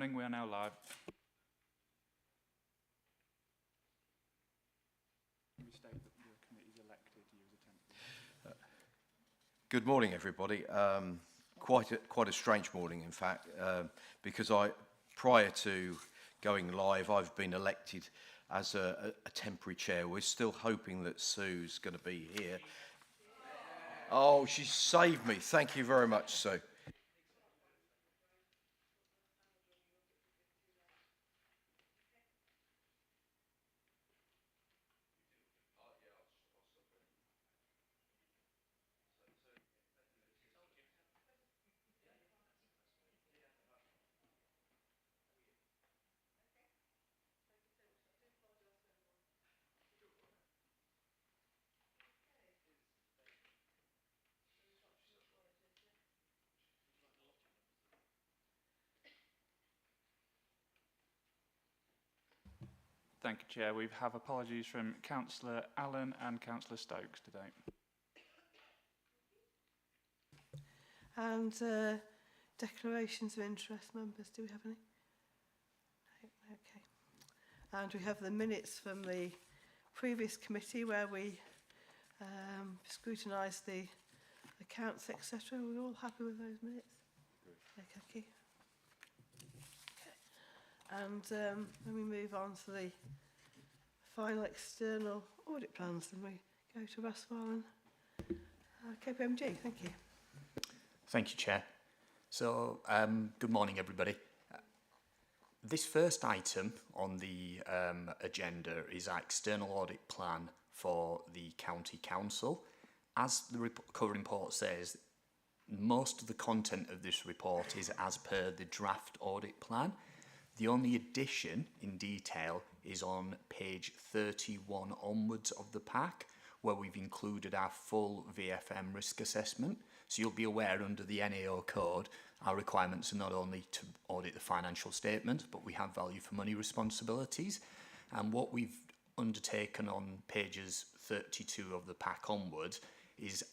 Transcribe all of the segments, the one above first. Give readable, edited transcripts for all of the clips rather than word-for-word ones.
morning, we are now live. You state that your committee is elected, you as attending. Good morning, everybody. Quite a strange morning, in fact, because prior to going live, I've been elected as a temporary chair. We're still hoping that Sue's going to be here. Oh, she saved me. Thank you very much, Sue. Thank you, Chair. We have apologies from Councillor Allen and Councillor Stokes today. And declarations of interest, members, do we have any? No, okay. And we have the minutes from the previous committee where we scrutinised the accounts, etc. Are we all happy with those minutes? Okay, thank you. And when we move on to the final external audit plans, then we go to Russell and KPMG. Thank you. Thank you, Chair. So, good morning, everybody. This first item on the agenda is our external audit plan for the County Council. As the cover report says, most of the content of this report is as per the draft audit plan. The only addition in detail is on page 31 onwards of the pack, where we've included our full VFM risk assessment. So you'll be aware under the NAO code, our requirements are not only to audit the financial statement, but we have value for money responsibilities. And what we've undertaken on pages 32 of the pack onwards is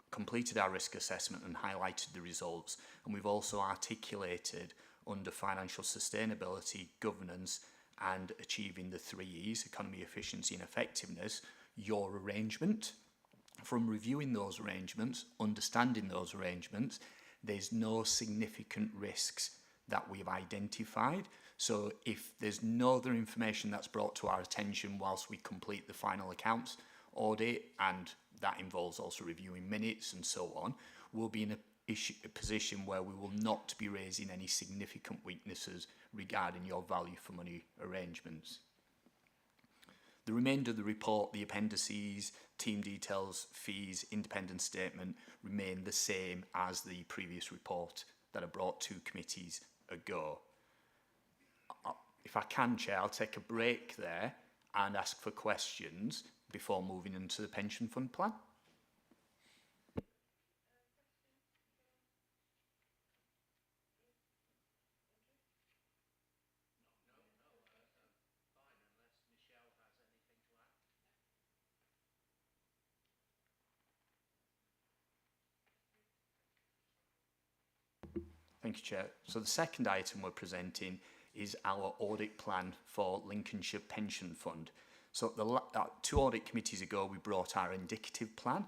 completed our risk assessment and highlighted the results. And we've also articulated under financial sustainability, governance, and achieving the 3 E's, economy, efficiency and effectiveness, your arrangement. From reviewing those arrangements, understanding those arrangements, there's no significant risks that we've identified. So if there's no other information that's brought to our attention whilst we complete the final accounts audit, and that involves also reviewing minutes and so on, we'll be in a position where we will not be raising any significant weaknesses regarding your value for money arrangements. The remainder of the report, the appendices, team details, fees, independent statement remain the same as the previous report that I brought to committees ago. If I can, Chair, I'll take a break there and ask for questions before moving into the pension fund plan. Thank you, Chair. So the second item we're presenting is our audit plan for Lincolnshire Pension Fund. So two audit committees ago, we brought our indicative plan.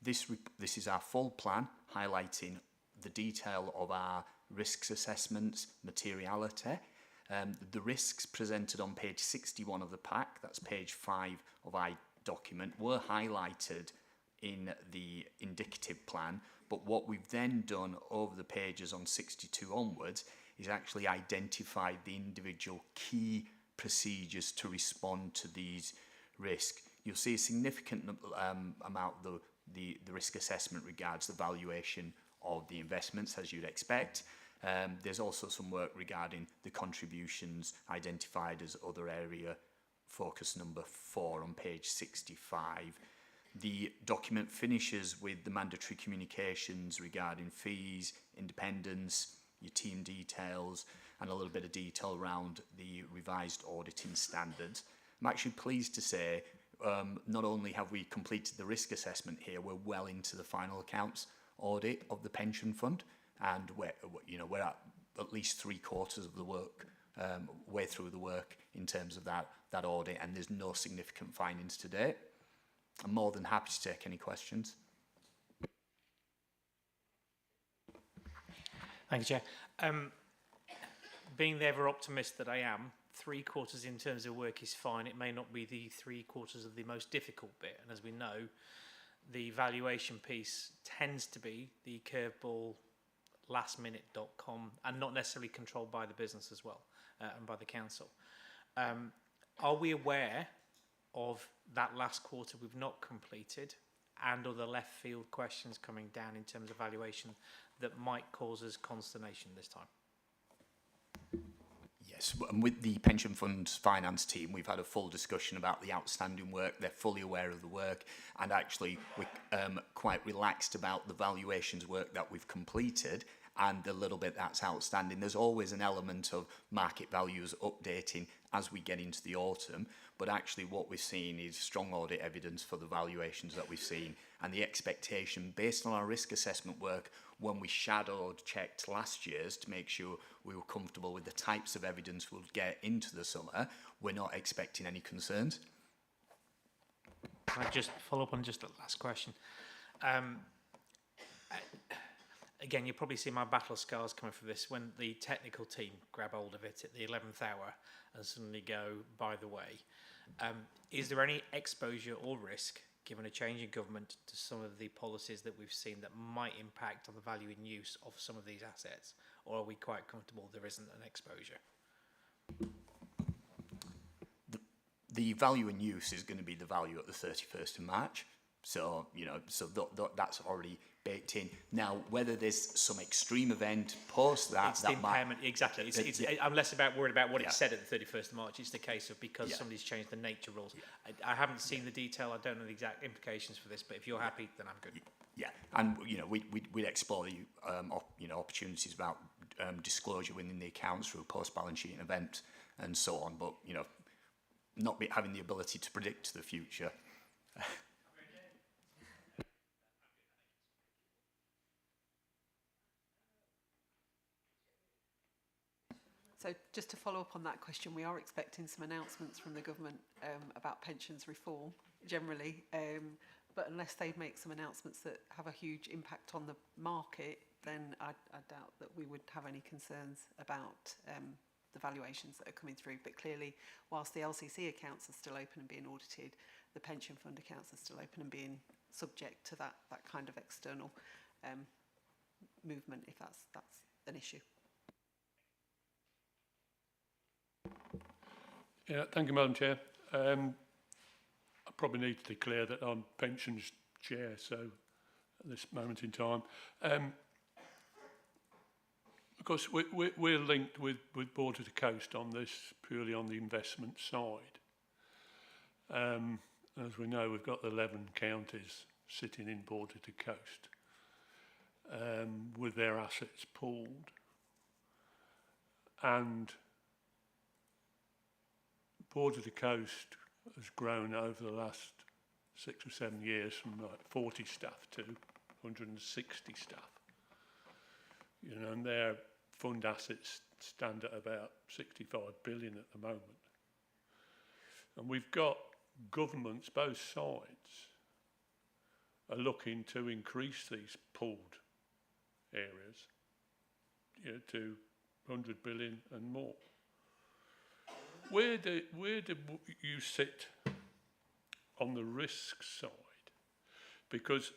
This is our full plan, highlighting the detail of our risks assessments, materiality. The risks presented on page 61 of the pack, that's page 5 of our document, were highlighted in the indicative plan. But what we've then done over the pages on 62 onwards is actually identify the individual key procedures to respond to these risks. You'll see a significant amount of the risk assessment regards the valuation of the investments, as you'd expect. There's also some work regarding the contributions identified as other area focus number 4 on page 65. The document finishes with the mandatory communications regarding fees, independence, your team details, and a little bit of detail around the revised auditing standards. I'm actually pleased to say not only have we completed the risk assessment here, we're well into the final accounts audit of the pension fund, and we're at at least 3/4 of the work, way through the work in terms of that audit, and there's no significant findings to date. I'm more than happy to take any questions. Thank you, Chair. Being the ever optimist that I am, 3/4 in terms of work is fine. It may not be the 3/4 of the most difficult bit. And as we know, the valuation piece tends to be the curveball lastminute.com and not necessarily controlled by the business as well and by the council. Are we aware of that last quarter we've not completed and other left field questions coming down in terms of valuation that might cause us consternation this time? Yes, and with the pension funds finance team, we've had a full discussion about the outstanding work. They're fully aware of the work, and actually we're quite relaxed about the valuations work that we've completed and the little bit that's outstanding. There's always an element of market values updating as we get into the autumn, but actually what we're seeing is strong audit evidence for the valuations that we've seen, and the expectation based on our risk assessment work when we shadowed checked last year's to make sure we were comfortable with the types of evidence we'll get into the summer, we're not expecting any concerns. Can I just follow up on just the last question? Again, you probably see my battle scars coming from this when the technical team grab hold of it at the 11th hour and suddenly go, by the way. Is there any exposure or risk, given a change in government, to some of the policies that we've seen that might impact on the value in use of some of these assets? Or are we quite comfortable there isn't an exposure? The value in use is going to be the value at the 31st of March. So, you know, that's already baked in. Now, whether there's some extreme event post that... It's the impairment, exactly. I'm less worried about what it said at the 31st of March. It's the case of because somebody's changed the nature rules. I haven't seen the detail. I don't know the exact implications for this, but if you're happy, then I'm good. Yeah, and, you know, we'd explore the, opportunities about disclosure within the accounts through post-balance sheet event and so on, but, you know, not having the ability to predict the future. So just to follow up on that question, we are expecting some announcements from the government about pensions reform generally, but unless they make some announcements that have a huge impact on the market, then I doubt that we would have any concerns about the valuations that are coming through. But clearly, whilst the LCC accounts are still open and being audited, the pension fund accounts are still open and being subject to that kind of external movement, if that's an issue. Yeah, thank you, Madam Chair. I probably need to declare that I'm pensions chair, so at this moment in time. Of course, we're linked with Border to Coast on this, purely on the investment side. As we know, we've got 11 counties sitting in Border to Coast with their assets pooled. And Border to Coast has grown over the last 6 or 7 years from like 40 staff to 160 staff. You know, and their fund assets stand at about 65 billion at the moment. And we've got governments, both sides, are looking to increase these pooled areas, you know, to 100 billion and more. Where do you sit on the risk side? Because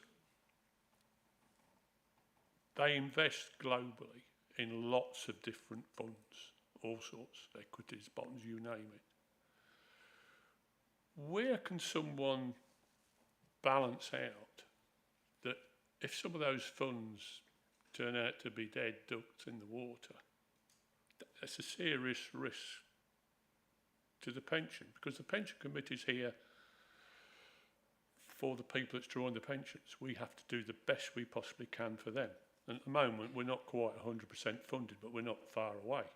they invest globally in lots of different funds, all sorts, equities, bonds, you name it. Where can someone balance out that if some of those funds turn out to be dead ducks in the water, that's a serious risk to the pension, because the pension committee's here for the people that's drawing the pensions. We have to do the best we possibly can for them. And at the moment, we're not quite 100% funded, but we're not far away.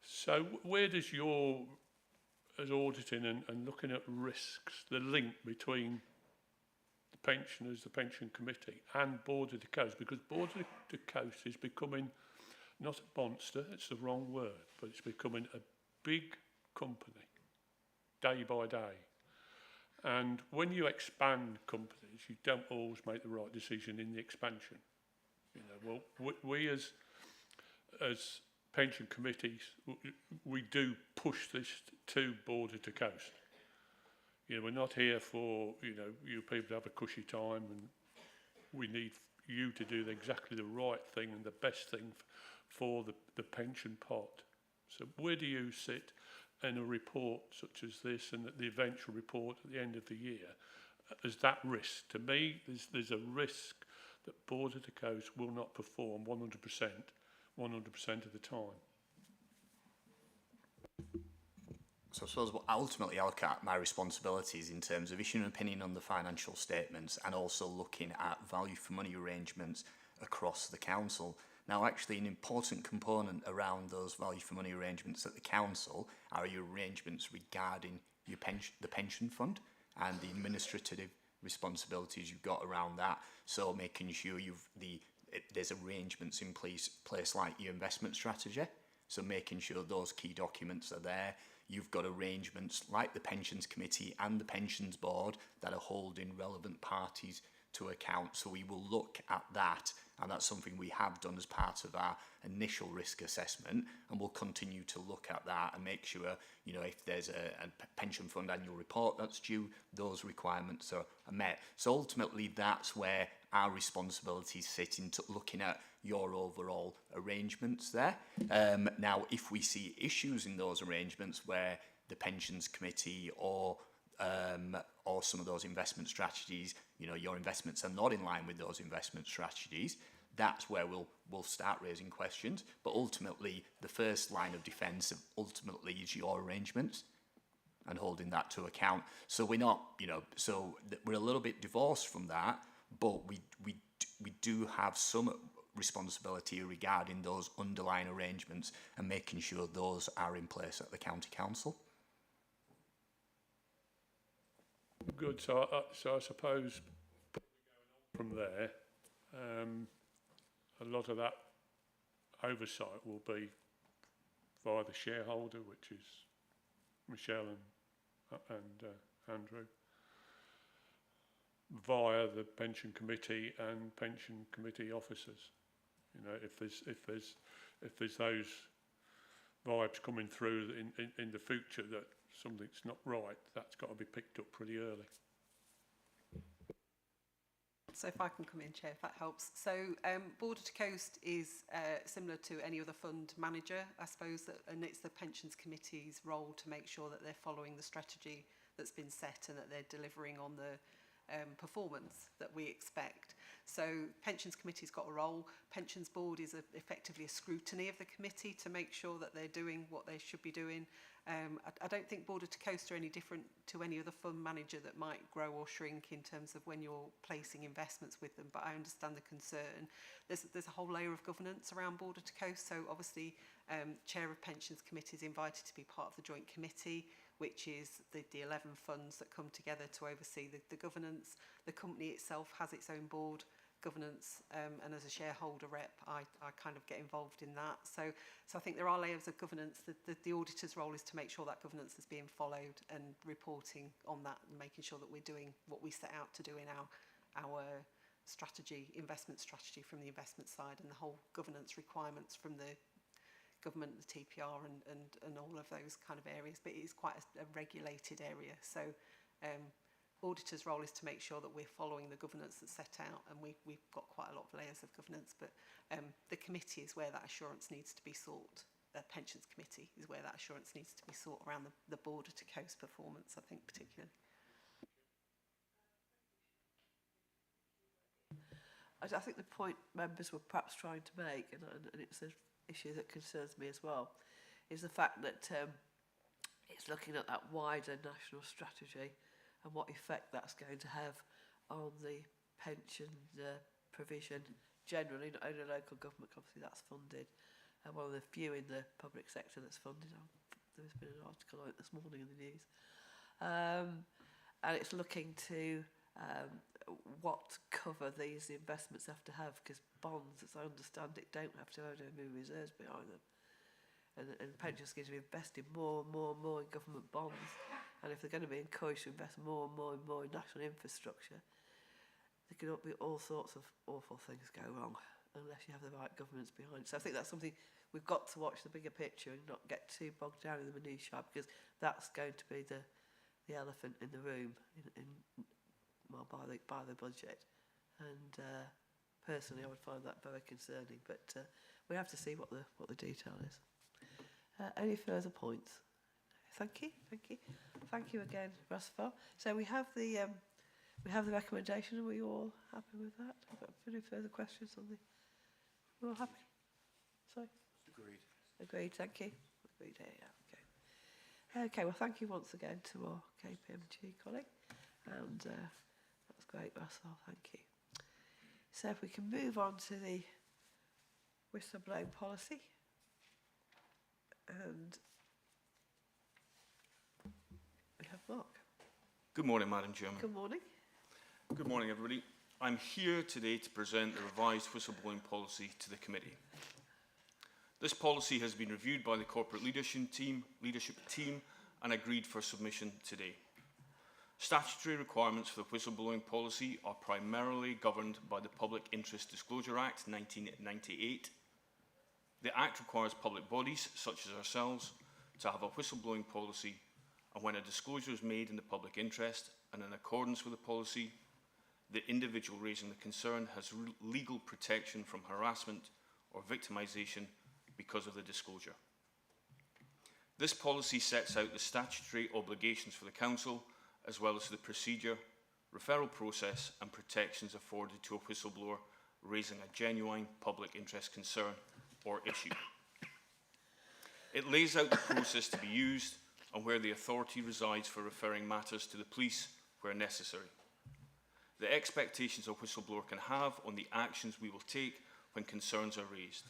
So where does your, as auditing and looking at risks, the link between the pensioners, the pension committee, and Border to Coast? Because Border to Coast is becoming not a monster, it's the wrong word, but it's becoming a big company, day by day. And when you expand companies, you don't always make the right decision in the expansion. You know, well, we as pension committees, we do push this to border to coast. You know, we're not here for, you know, you people to have a cushy time, and we need you to do exactly the right thing and the best thing for the pension pot. So where do you sit in a report such as this, and the eventual report at the end of the year, as that risk? To me, there's a risk that border to coast will not perform 100% of the time. So I suppose what ultimately I'll look at my responsibilities in terms of issuing an opinion on the financial statements and also looking at value for money arrangements across the council. Now, actually, an important component around those value for money arrangements at the council are your arrangements regarding your the pension fund and the administrative responsibilities you've got around that. So making sure there's arrangements in place like your investment strategy. So making sure those key documents are there. You've got arrangements like the Pensions Committee and the Pensions Board that are holding relevant parties to account. So we will look at that, and that's something we have done as part of our initial risk assessment, and we'll continue to look at that and make sure, you know, if there's a pension fund annual report that's due, those requirements are met. So ultimately that's where our responsibilities sit into looking at your overall arrangements there. Now, if we see issues in those arrangements where the Pensions Committee or some of those investment strategies, you know, your investments are not in line with those investment strategies, that's where we'll start raising questions. But ultimately, the first line of defence ultimately is your arrangements and holding that to account. So we're not, you know, we're a little bit divorced from that, but we do have some responsibility regarding those underlying arrangements and making sure those are in place at the county council. Good. So I suppose from there, a lot of that oversight will be via the shareholder, which is Michelle and Andrew, via the pension committee and pension committee officers. You know, if there's those vibes coming through in the future that something's not right, that's got to be picked up pretty early. So if I can come in, Chair, if that helps. So Border to Coast is similar to any other fund manager, I suppose, and it's the Pensions Committee's role to make sure that they're following the strategy that's been set and that they're delivering on the performance that we expect. So Pensions Committee's got a role. Pensions Board is effectively a scrutiny of the committee to make sure that they're doing what they should be doing. I don't think Border to Coast are any different to any other fund manager that might grow or shrink in terms of when you're placing investments with them, but I understand the concern. There's a whole layer of governance around Border to Coast, so obviously Chair of Pensions Committee is invited to be part of the joint committee, which is the 11 funds that come together to oversee the governance. The company itself has its own board governance, and as a shareholder rep, I kind of get involved in that. So I think there are layers of governance. The auditor's role is to make sure that governance is being followed and reporting on that and making sure that we're doing what we set out to do in our strategy, investment strategy from the investment side, and the whole governance requirements from the government, the TPR and all of those kind of areas. But it is quite a regulated area. So auditor's role is to make sure that we're following the governance that's set out, and we've got quite a lot of layers of governance, but the committee is where that assurance needs to be sought. The Pensions Committee is where that assurance needs to be sought around the Border to Coast performance, I think, particularly. I think the point members were perhaps trying to make, and it's an issue that concerns me as well, is the fact that it's looking at that wider national strategy and what effect that's going to have on the pension provision generally, not only local government, obviously that's funded, and one of the few in the public sector that's funded. There's been an article on it this morning in the news. And it's looking to what cover these investments have to have, because bonds, as I understand it, don't have to have any reserves behind them. And pension schemes are investing more and more and more in government bonds. And if they're going to be encouraged to invest more and more and more in national infrastructure, there can be all sorts of awful things go wrong unless you have the right governments behind it. So I think that's something we've got to watch the bigger picture and not get too bogged down in the minutiae, because that's going to be the elephant in the room by the budget. And personally, I would find that very concerning. But we have to see what the detail is. Any further points? Thank you. Thank you again, Russell. So we have the recommendation. Are we all happy with that? Have you got any further questions on the? We're all happy. Sorry. Agreed. Thank you. Agreed. Yeah. Okay. Well, thank you once again to our KPMG colleague, and that's great, Russell. Thank you. So if we can move on to the whistleblowing policy. And we have Mark. Good morning, Madam Chairman. Good morning. Good morning, everybody. I'm here today to present the revised whistleblowing policy to the committee. This policy has been reviewed by the corporate leadership team and agreed for submission today. Statutory requirements for the whistleblowing policy are primarily governed by the Public Interest Disclosure Act 1998. The Act requires public bodies, such as ourselves, to have a whistleblowing policy, and when a disclosure is made in the public interest and in accordance with the policy, the individual raising the concern has legal protection from harassment or victimisation because of the disclosure. This policy sets out the statutory obligations for the Council, as well as the procedure, referral process and protections afforded to a whistleblower raising a genuine public interest concern or issue. It lays out the process to be used and where the authority resides for referring matters to the police where necessary. The expectations a whistleblower can have on the actions we will take when concerns are raised.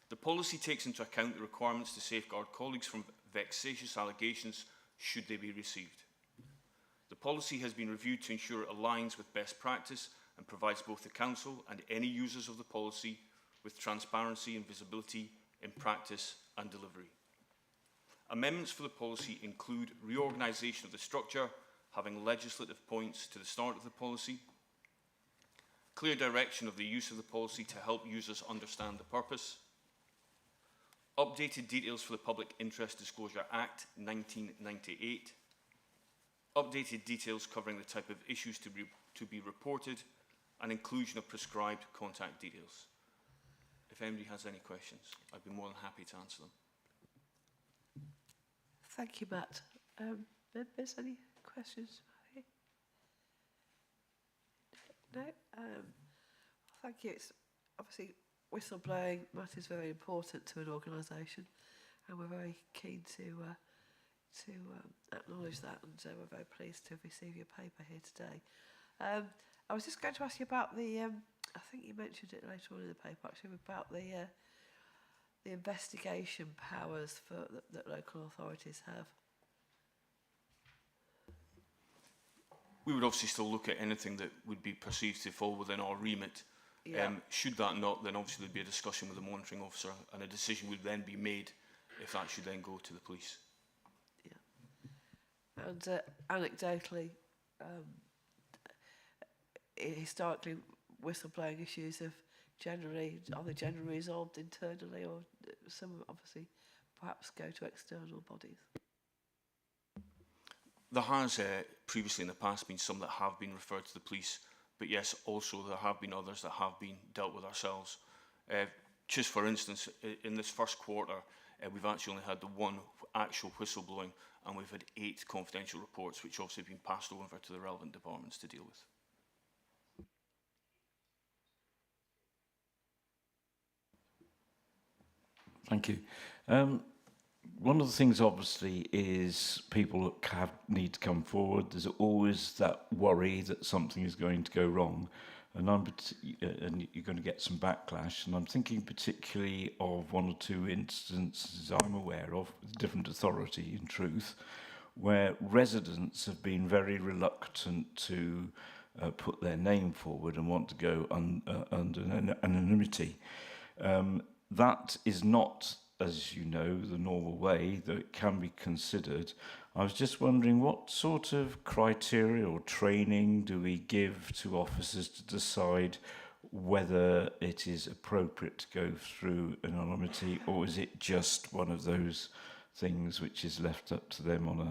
The policy takes into account the requirements to safeguard colleagues from vexatious allegations should they be received. The policy has been reviewed to ensure it aligns with best practice and provides both the Council and any users of the policy with transparency and visibility in practice and delivery. Amendments for the policy include reorganisation of the structure, having legislative points to the start of the policy, clear direction of the use of the policy to help users understand the purpose, updated details for the Public Interest Disclosure Act 1998, updated details covering the type of issues to be reported, and inclusion of prescribed contact details. If anybody has any questions, I'd be more than happy to answer them. Thank you, Matt. Members, any questions? No? Thank you. It's obviously whistleblowing matter is very important to an organisation, and we're very keen to acknowledge that, and we're very pleased to receive your paper here today. I was just going to ask you about the, I think you mentioned it later on in the paper actually, about the investigation powers that local authorities have. We would obviously still look at anything that would be perceived to fall within our remit. Yeah. Should that not, then obviously there'd be a discussion with the monitoring officer, and a decision would then be made if that should then go to the police. Yeah. And anecdotally, historically, whistleblowing issues are they generally resolved internally, or some obviously perhaps go to external bodies? There has previously in the past been some that have been referred to the police, but yes, also there have been others that have been dealt with ourselves. Just for instance, in this first quarter, we've actually only had the one actual whistleblowing, and we've had 8 confidential reports, which obviously have been passed over to the relevant departments to deal with. Thank you. One of the things, obviously, is people need to come forward. There's always that worry that something is going to go wrong, and you're going to get some backlash. And I'm thinking particularly of 1 or 2 instances I'm aware of, with different authority, in truth, where residents have been very reluctant to put their name forward and want to go under anonymity. That is not, as you know, the normal way that it can be considered. I was just wondering, what sort of criteria or training do we give to officers to decide whether it is appropriate to go through anonymity, or is it just one of those things which is left up to them on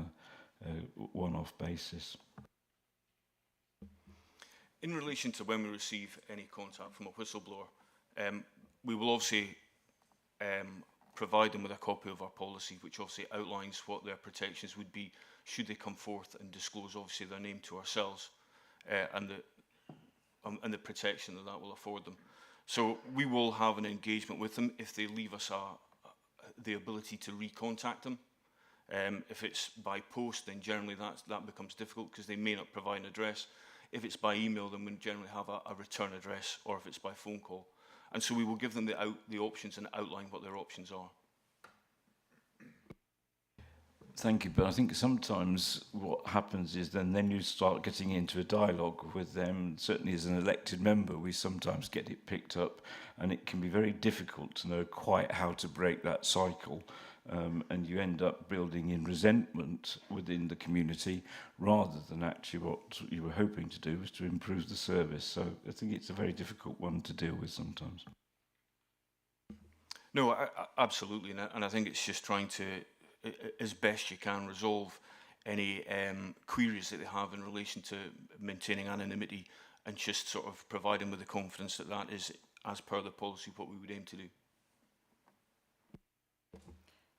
a one-off basis? In relation to when we receive any contact from a whistleblower, we will obviously provide them with a copy of our policy, which obviously outlines what their protections would be should they come forth and disclose obviously their name to ourselves, and the protection that will afford them. So we will have an engagement with them if they leave us the ability to recontact them. If it's by post, then generally that becomes difficult because they may not provide an address. If it's by email, then we generally have a return address, or if it's by phone call. And so we will give them the options and outline what their options are. Thank you, but I think sometimes what happens is then you start getting into a dialogue with them. Certainly as an elected member, we sometimes get it picked up, and it can be very difficult to know quite how to break that cycle, and you end up building in resentment within the community rather than actually what you were hoping to do was to improve the service. So I think it's a very difficult one to deal with sometimes. No, absolutely, and I think it's just trying to, as best you can, resolve any queries that they have in relation to maintaining anonymity, and just sort of provide them with the confidence that that is, as per the policy, what we would aim to do.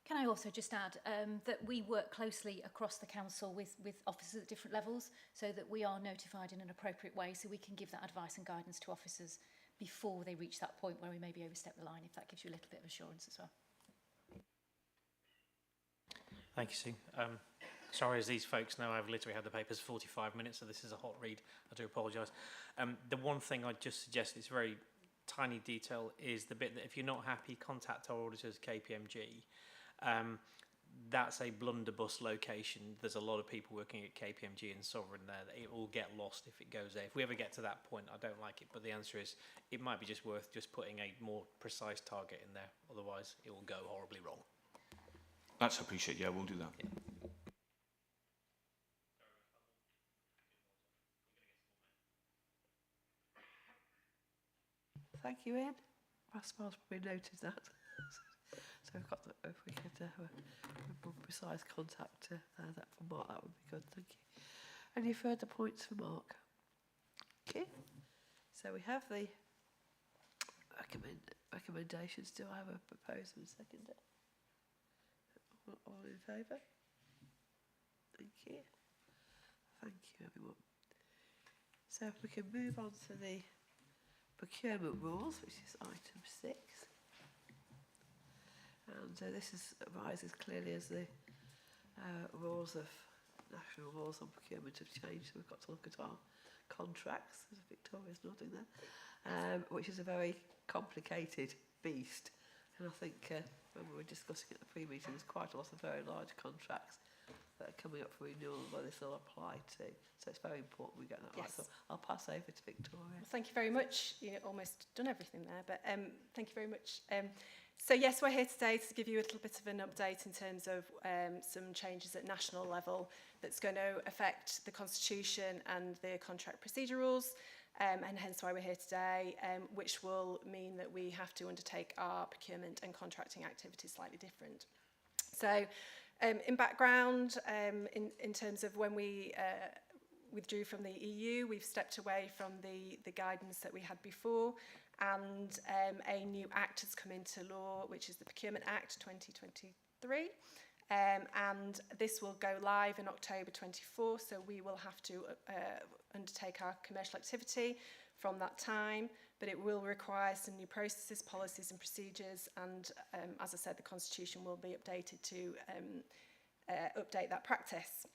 Can I also just add that we work closely across the council with officers at different levels, so that we are notified in an appropriate way, so we can give that advice and guidance to officers before they reach that point where we maybe overstep the line, if that gives you a little bit of assurance as well. Thank you, Sue. Sorry, as these folks know, I've literally had the papers 45 minutes, so this is a hot read. I do apologise. The one thing I'd just suggest, it's very tiny detail, is the bit that if you're not happy, contact our auditors, KPMG. That's a blunderbuss location. There's a lot of people working at KPMG and Sovereign there. It will get lost if it goes there. If we ever get to that point, I don't like it, but the answer is it might be just worth just putting a more precise target in there. Otherwise, it will go horribly wrong. That's appreciated. Yeah, we'll do that. Yeah. Thank you, Ian. Rasmal's probably noted that. So we've got if we could have a more precise contact that for Mark, that would be good. Thank you. Any further points for Mark? Okay. So we have the recommendations. Do I have a proposer and seconder? All in favour? Thank you. Thank you, everyone. So if we can move on to the procurement rules, which is item 6. And this arises clearly as the national rules on procurement have changed. So we've got to look at our contracts. There's Victoria's nodding there, which is a very complicated beast. And I think when we were discussing at the pre-meeting, there's quite a lot of very large contracts that are coming up for renewal where this will apply to. So it's very important we get that right. So I'll pass over to Victoria. Well, thank you very much. You've almost done everything there, but thank you very much. So yes, we're here today to give you a little bit of an update in terms of some changes at national level that's going to affect the Constitution and the contract procedure rules, and hence why we're here today, which will mean that we have to undertake our procurement and contracting activities slightly different. So in background, in terms of when we withdrew from the EU, we've stepped away from the guidance that we had before, and a new act has come into law, which is the Procurement Act 2023, and this will go live in October 24, so we will have to undertake our commercial activity from that time, but it will require some new processes, policies and procedures, and as I said, the Constitution will be updated to update that practice.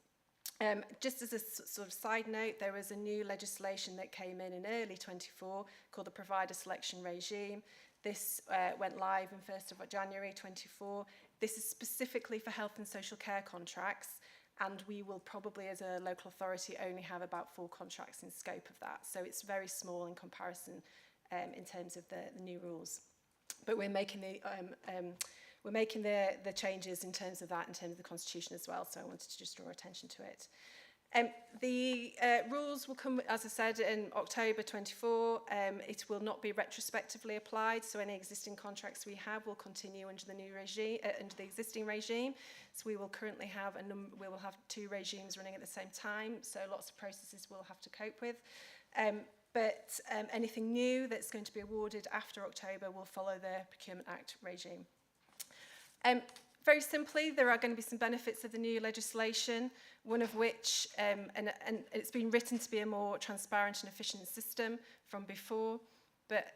Just as a sort of side note, there was a new legislation that came in early 24 called the Provider Selection Regime. This went live on 1st of January 24. This is specifically for health and social care contracts, and we will probably, as a local authority, only have about 4 contracts in scope of that. So it's very small in comparison in terms of the new rules. But we're making the changes in terms of that, in terms of the Constitution as well. So I wanted to just draw attention to it. The rules will come, as I said, in October 24. It will not be retrospectively applied, so any existing contracts we have will continue under the new regime, under the existing regime. So we will currently have we will have 2 regimes running at the same time. So lots of processes we'll have to cope with. But anything new that's going to be awarded after October will follow the Procurement Act regime. Very simply, there are going to be some benefits of the new legislation, one of which, and it's been written to be a more transparent and efficient system from before, but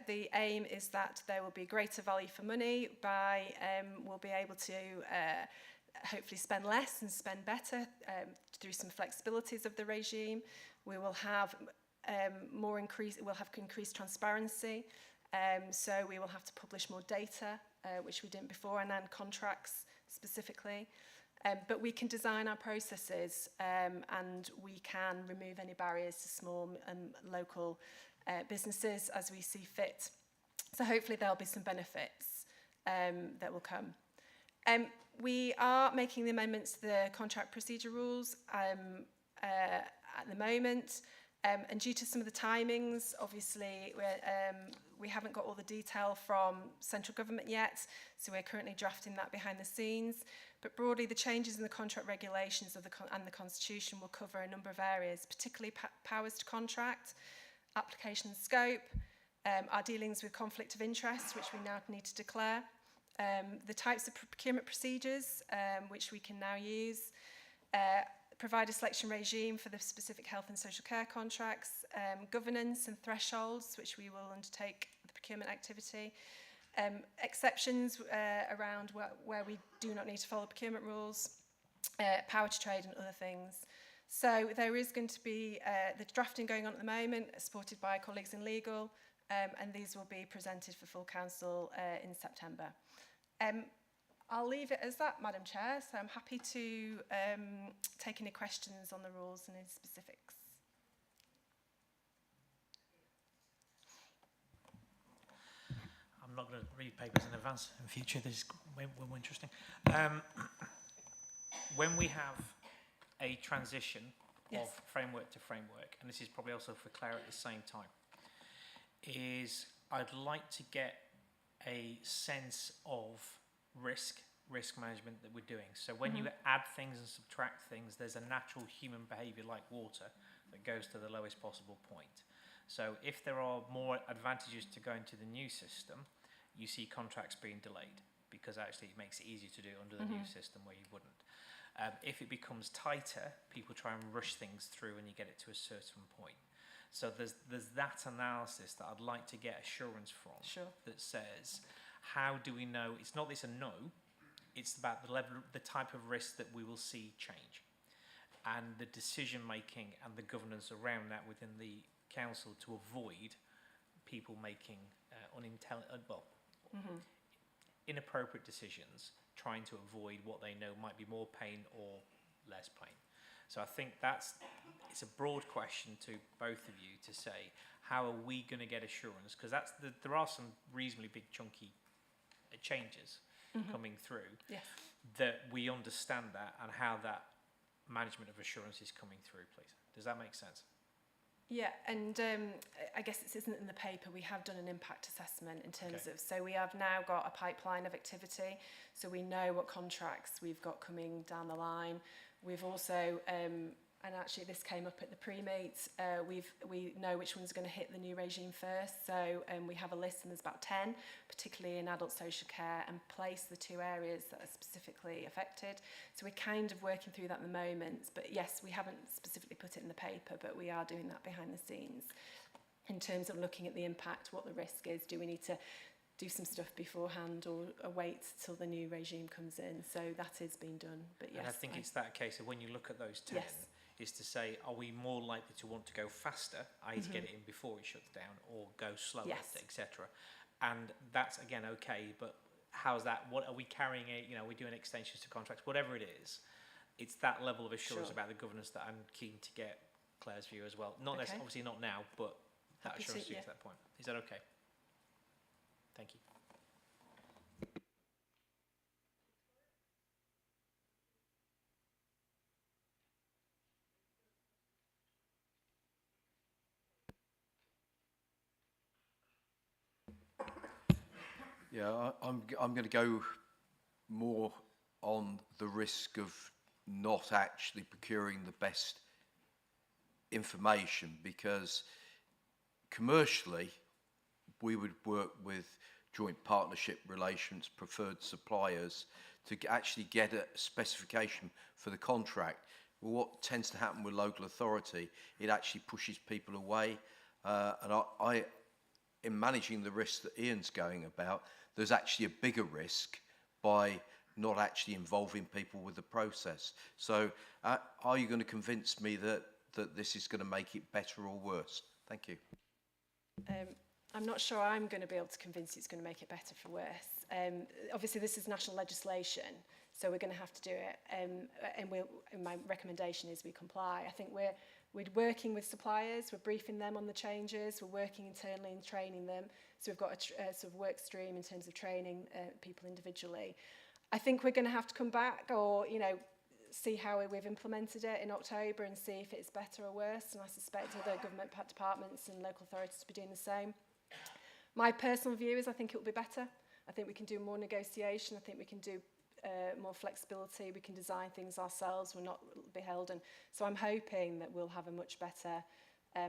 the aim is that there will be greater value for money by, we'll be able to hopefully spend less and spend better through some flexibilities of the regime. We will have increased transparency, so we will have to publish more data, which we didn't before, and then contracts specifically. But we can design our processes and we can remove any barriers to small and local businesses as we see fit. So hopefully there'll be some benefits that will come. We are making the amendments to the contract procedure rules at the moment. And due to some of the timings, obviously, we haven't got all the detail from central government yet, so we're currently drafting that behind the scenes. But broadly, the changes in the contract regulations of and the Constitution will cover a number of areas, particularly powers to contract, application scope, our dealings with conflict of interest, which we now need to declare, the types of procurement procedures which we can now use, provide a selection regime for the specific health and social care contracts, governance and thresholds, which we will undertake the procurement activity, exceptions around where we do not need to follow procurement rules, power to trade and other things. So there is going to be the drafting going on at the moment, supported by colleagues in legal, and these will be presented for full council in September. I'll leave it as that, Madam Chair, so I'm happy to take any questions on the rules and any specifics. I'm not going to read papers in advance in future. This is way more interesting. When we have a transition of framework to framework, and this is probably also for Claire at the same time, is I'd like to get a sense of risk management that we're doing. So when you add things and subtract things, there's a natural human behaviour like water that goes to the lowest possible point. So if there are more advantages to going to the new system, you see contracts being delayed because actually it makes it easier to do it under the new system where you wouldn't. If it becomes tighter, people try and rush things through and you get it to a certain point. So there's that analysis that I'd like to get assurance from that says, how do we know, it's not this a no, it's about the level, the type of risk that we will see change, and the decision making and the governance around that within the council to avoid people making inappropriate decisions, trying to avoid what they know might be more pain or less pain. So I think it's a broad question to both of you to say, how are we going to get assurance? Because there are some reasonably big chunky changes coming through, that we understand that and how that management of assurance is coming through, please. Does that make sense? Yeah, and I guess this isn't in the paper. We have done an impact assessment in terms of, so we have now got a pipeline of activity, so we know what contracts we've got coming down the line. We've also, and actually this came up at the pre-meet, we know which one's going to hit the new regime first, so we have a list and there's about 10, particularly in adult social care, and place the 2 areas that are specifically affected. So we're kind of working through that at the moment, but yes, we haven't specifically put it in the paper, but we are doing that behind the scenes in terms of looking at the impact, what the risk is. Do we need to do some stuff beforehand or wait till the new regime comes in? So that is being done, but yes. And I think it's that case of when you look at those 10, is to say, are we more likely to want to go faster, i.e. to get it in before it shuts down, or go slower, etc. And that's, again, okay, but how's that? What are we carrying it? You know, we're doing extensions to contracts, whatever it is. it's that level of assurance Sure. about the governance that I'm keen to get Claire's view as well. Not Okay. obviously not now, but that Happy to, assurance to yeah. get to that point. Is that okay? Thank you. Yeah, I'm going to go more on the risk of not actually procuring the best information, because commercially we would work with joint partnership relations, preferred suppliers to actually get a specification for the contract. Well, what tends to happen with local authority, it actually pushes people away. And I, in managing the risk that Ian's going about, there's actually a bigger risk by not actually involving people with the process. So are you going to convince me that this is going to make it better or worse? Thank you. I'm not sure I'm going to be able to convince you it's going to make it better for worse. Obviously, this is national legislation, so we're going to have to do it. And my recommendation is we comply. I think we're working with suppliers, we're briefing them on the changes, we're working internally and training them. So we've got a sort of work stream in terms of training people individually. I think we're going to have to come back, or see how we've implemented it in October and see if it's better or worse. And I suspect other government departments and local authorities will be doing the same. My personal view is I think it will be better. I think we can do more negotiation. I think we can do more flexibility. We can design things ourselves. We're not beholden. So I'm hoping that we'll have a much better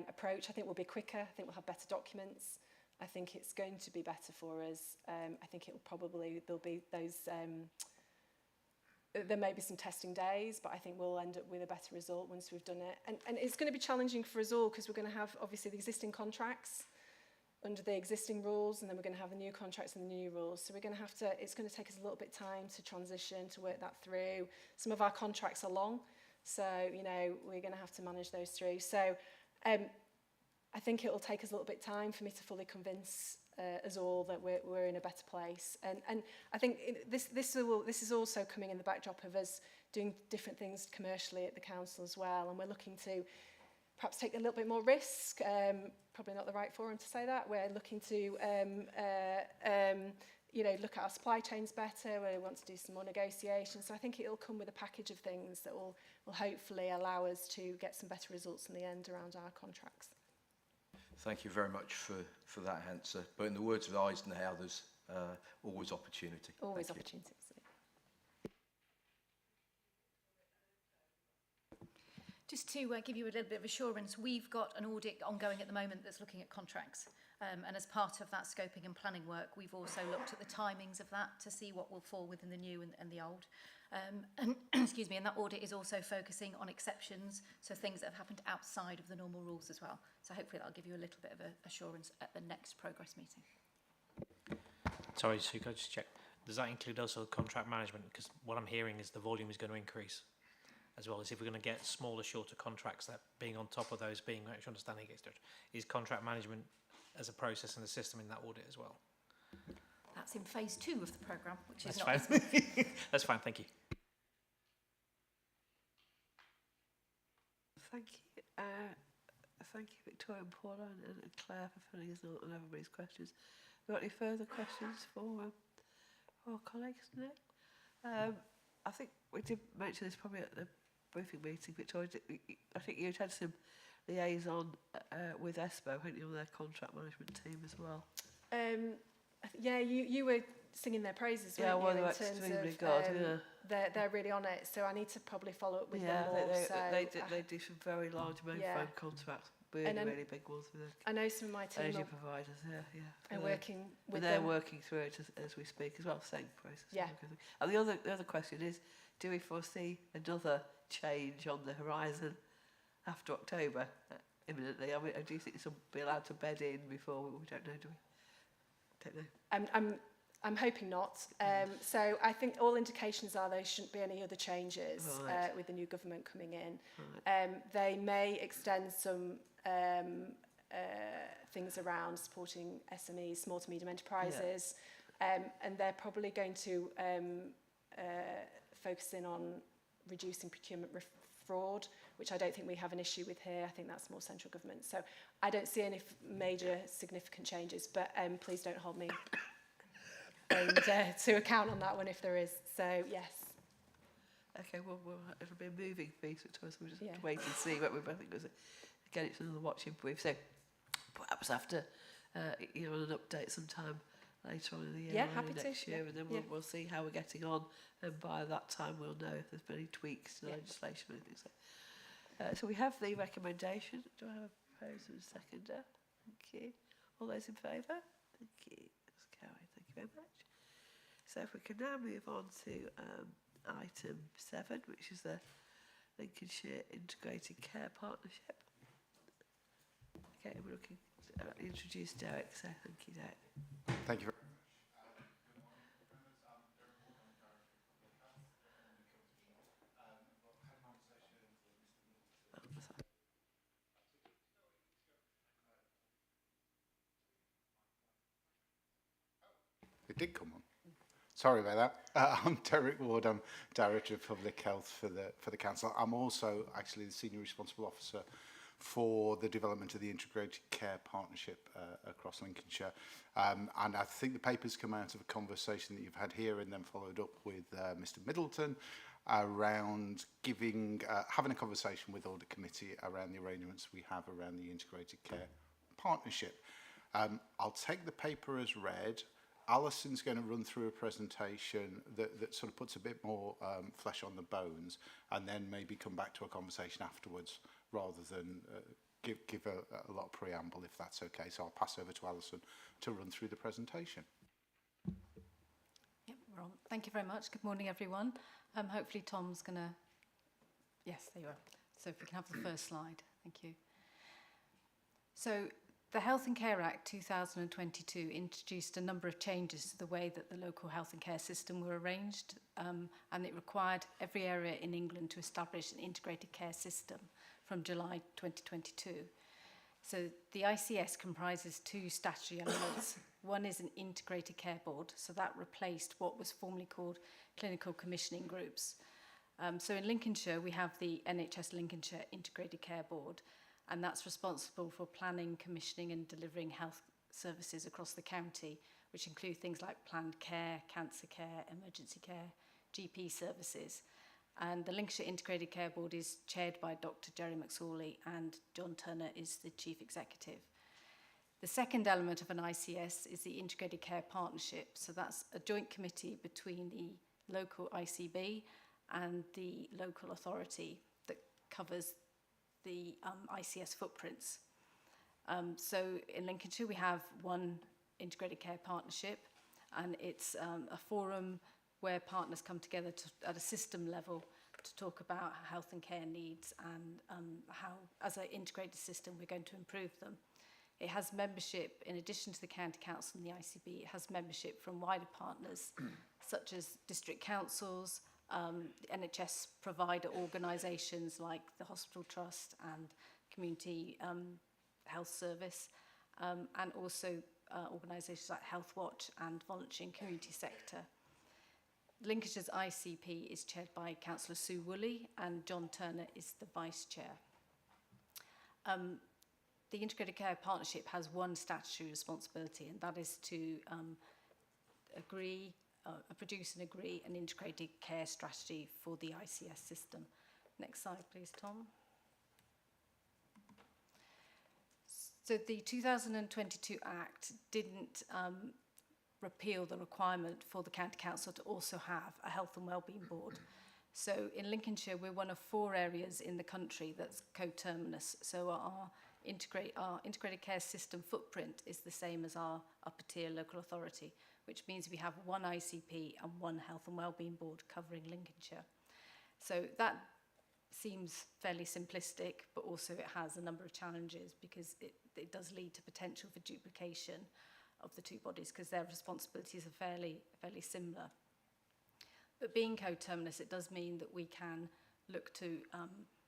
approach. I think we'll be quicker. I think we'll have better documents. I think it's going to be better for us. I think it will probably, there'll be those, there may be some testing days, but I think we'll end up with a better result once we've done it. And it's going to be challenging for us all, because we're going to have obviously the existing contracts under the existing rules, and then we're going to have the new contracts and the new rules. So we're going to have to, it's going to take us a little bit of time to transition, to work that through. Some of our contracts are long, so, we're going to have to manage those through. So I think it will take us a little bit of time for me to fully convince us all that we're in a better place. And I think this is also coming in the backdrop of us doing different things commercially at the council as well, and we're looking to perhaps take a little bit more risk. Probably not the right forum to say that. We're looking to look at our supply chains better. We want to do some more negotiation. So I think it'll come with a package of things that will hopefully allow us to get some better results in the end around our contracts. Thank you very much for that answer. But in the words of Eisenhower, there's always opportunity. Always Thank you. opportunities. Just to give you a little bit of assurance, we've got an audit ongoing at the moment that's looking at contracts. And as part of that scoping and planning work, we've also looked at the timings of that to see what will fall within the new and the old. And excuse me, and that audit is also focusing on exceptions, so things that have happened outside of the normal rules as well. So hopefully that'll give you a little bit of assurance at the next progress meeting. Sorry, Sue, can I just check? Does that include also contract management? Because what I'm hearing is the volume is going to increase, as well as if we're going to get smaller, shorter contracts, that being on top of those being actually understanding it. Is contract management as a process and a system in that audit as well? That's in phase 2 of the programme, which is That's not fine. this month. That's fine, thank you. Thank you. Thank you, Victoria and Paula and Claire, for filling us in on everybody's questions. Got any further questions for our colleagues? No? I think we did mention this probably at the briefing meeting, Victoria. I think you'd had some liaison with ESPO, hadn't you, on their contract management team as well? Yeah, you were singing their praises, weren't you, well, in they're terms extremely of good, they're really on it, so I need to probably follow up with yeah, them more. they do some very large mainframe contracts, really big ones with I know some of my team energy providers, are working with they're them. working through it as we speak as well, same process. Yeah. And the other question is, do we foresee another change on the horizon after October imminently? I mean, do you think this will be allowed to bed in before? We don't know, do we? Don't know. I'm hoping not. So I think all indications are there shouldn't be any other changes with the new government coming in. Right. They may extend some things around supporting SMEs, small to medium enterprises, and they're probably going to focus in on reducing procurement fraud, which I don't think we have an issue with here. I think that's more central government. So I don't see any major significant changes, but please don't hold me and, to account on that one if there is. So, yes. Okay, well, it'll be a moving feast, which we'll just have to wait and see. But I think again, it's another watching brief. So perhaps after, an update sometime later on in the year, happy next to, year, and then we'll see how we're getting on. And by that time, we'll know if there's been any tweaks to the legislation or anything. So we have the recommendation. Do I have a proposer and a seconder? Thank you. All those in favour? Thank you. That's carried. Thank you very much. So if we can now move on to item 7, which is the Lincolnshire Integrated Care Partnership. Okay, we're looking to introduce Derek, so thank you, Derek. Thank you. It did come on. Sorry about that. I'm Derek Ward. I'm Director of Public Health for the Council. I'm also actually the Senior Responsible Officer for the development of the Integrated Care Partnership across Lincolnshire. And I think the paper's come out of a conversation that you've had here and then followed up with Mr Middleton around having a conversation with Audit Committee around the arrangements we have around the Integrated Care Partnership. I'll take the paper as read. Alison's going to run through a presentation that sort of puts a bit more flesh on the bones, and then maybe come back to a conversation afterwards rather than give a lot of preamble, if that's okay. So I'll pass over to Alison to run through the presentation. Yep, we're on. Thank you very much. Good morning, everyone. Hopefully Tom's going to... Yes, there you are. So if we can have the first slide. Thank you. So the Health and Care Act 2022 introduced a number of changes to the way that the local health and care system were arranged, and it required every area in England to establish an integrated care system from July 2022. So the ICS comprises 2 statutory elements. One is an integrated care board, so that replaced what was formerly called clinical commissioning groups. So in Lincolnshire, we have the NHS Lincolnshire Integrated Care Board, and that's responsible for planning, commissioning and delivering health services across the county, which include things like planned care, cancer care, emergency care, GP services. And the Lincolnshire Integrated Care Board is chaired by Dr Jerry McSorley, and John Turner is the Chief Executive. The second element of an ICS is the Integrated Care Partnership. So that's a joint committee between the local ICB and the local authority that covers the ICS footprints. So in Lincolnshire, we have one integrated care partnership, and it's a forum where partners come together at a system level to talk about health and care needs and how, as an integrated system, we're going to improve them. It has membership, in addition to the County Council and the ICB, it has membership from wider partners, such as district councils, NHS provider organisations like the Hospital Trust and Community Health Service, and also organisations like Health Watch and voluntary and community sector. Lincolnshire's ICP is chaired by Councillor Sue Woolley, and John Turner is the Vice Chair. The Integrated Care Partnership has one statutory responsibility, and that is to produce and agree an integrated care strategy for the ICS system. Next slide, please, Tom. So the 2022 Act didn't repeal the requirement for the County Council to also have a health and wellbeing board. So in Lincolnshire, we're one of 4 areas in the country that's coterminous. So our integrated care system footprint is the same as our upper tier local authority, which means we have one ICP and one health and wellbeing board covering Lincolnshire. So that seems fairly simplistic, but also it has a number of challenges because it does lead to potential for duplication of the 2 bodies because their responsibilities are fairly similar. But being coterminous, it does mean that we can look to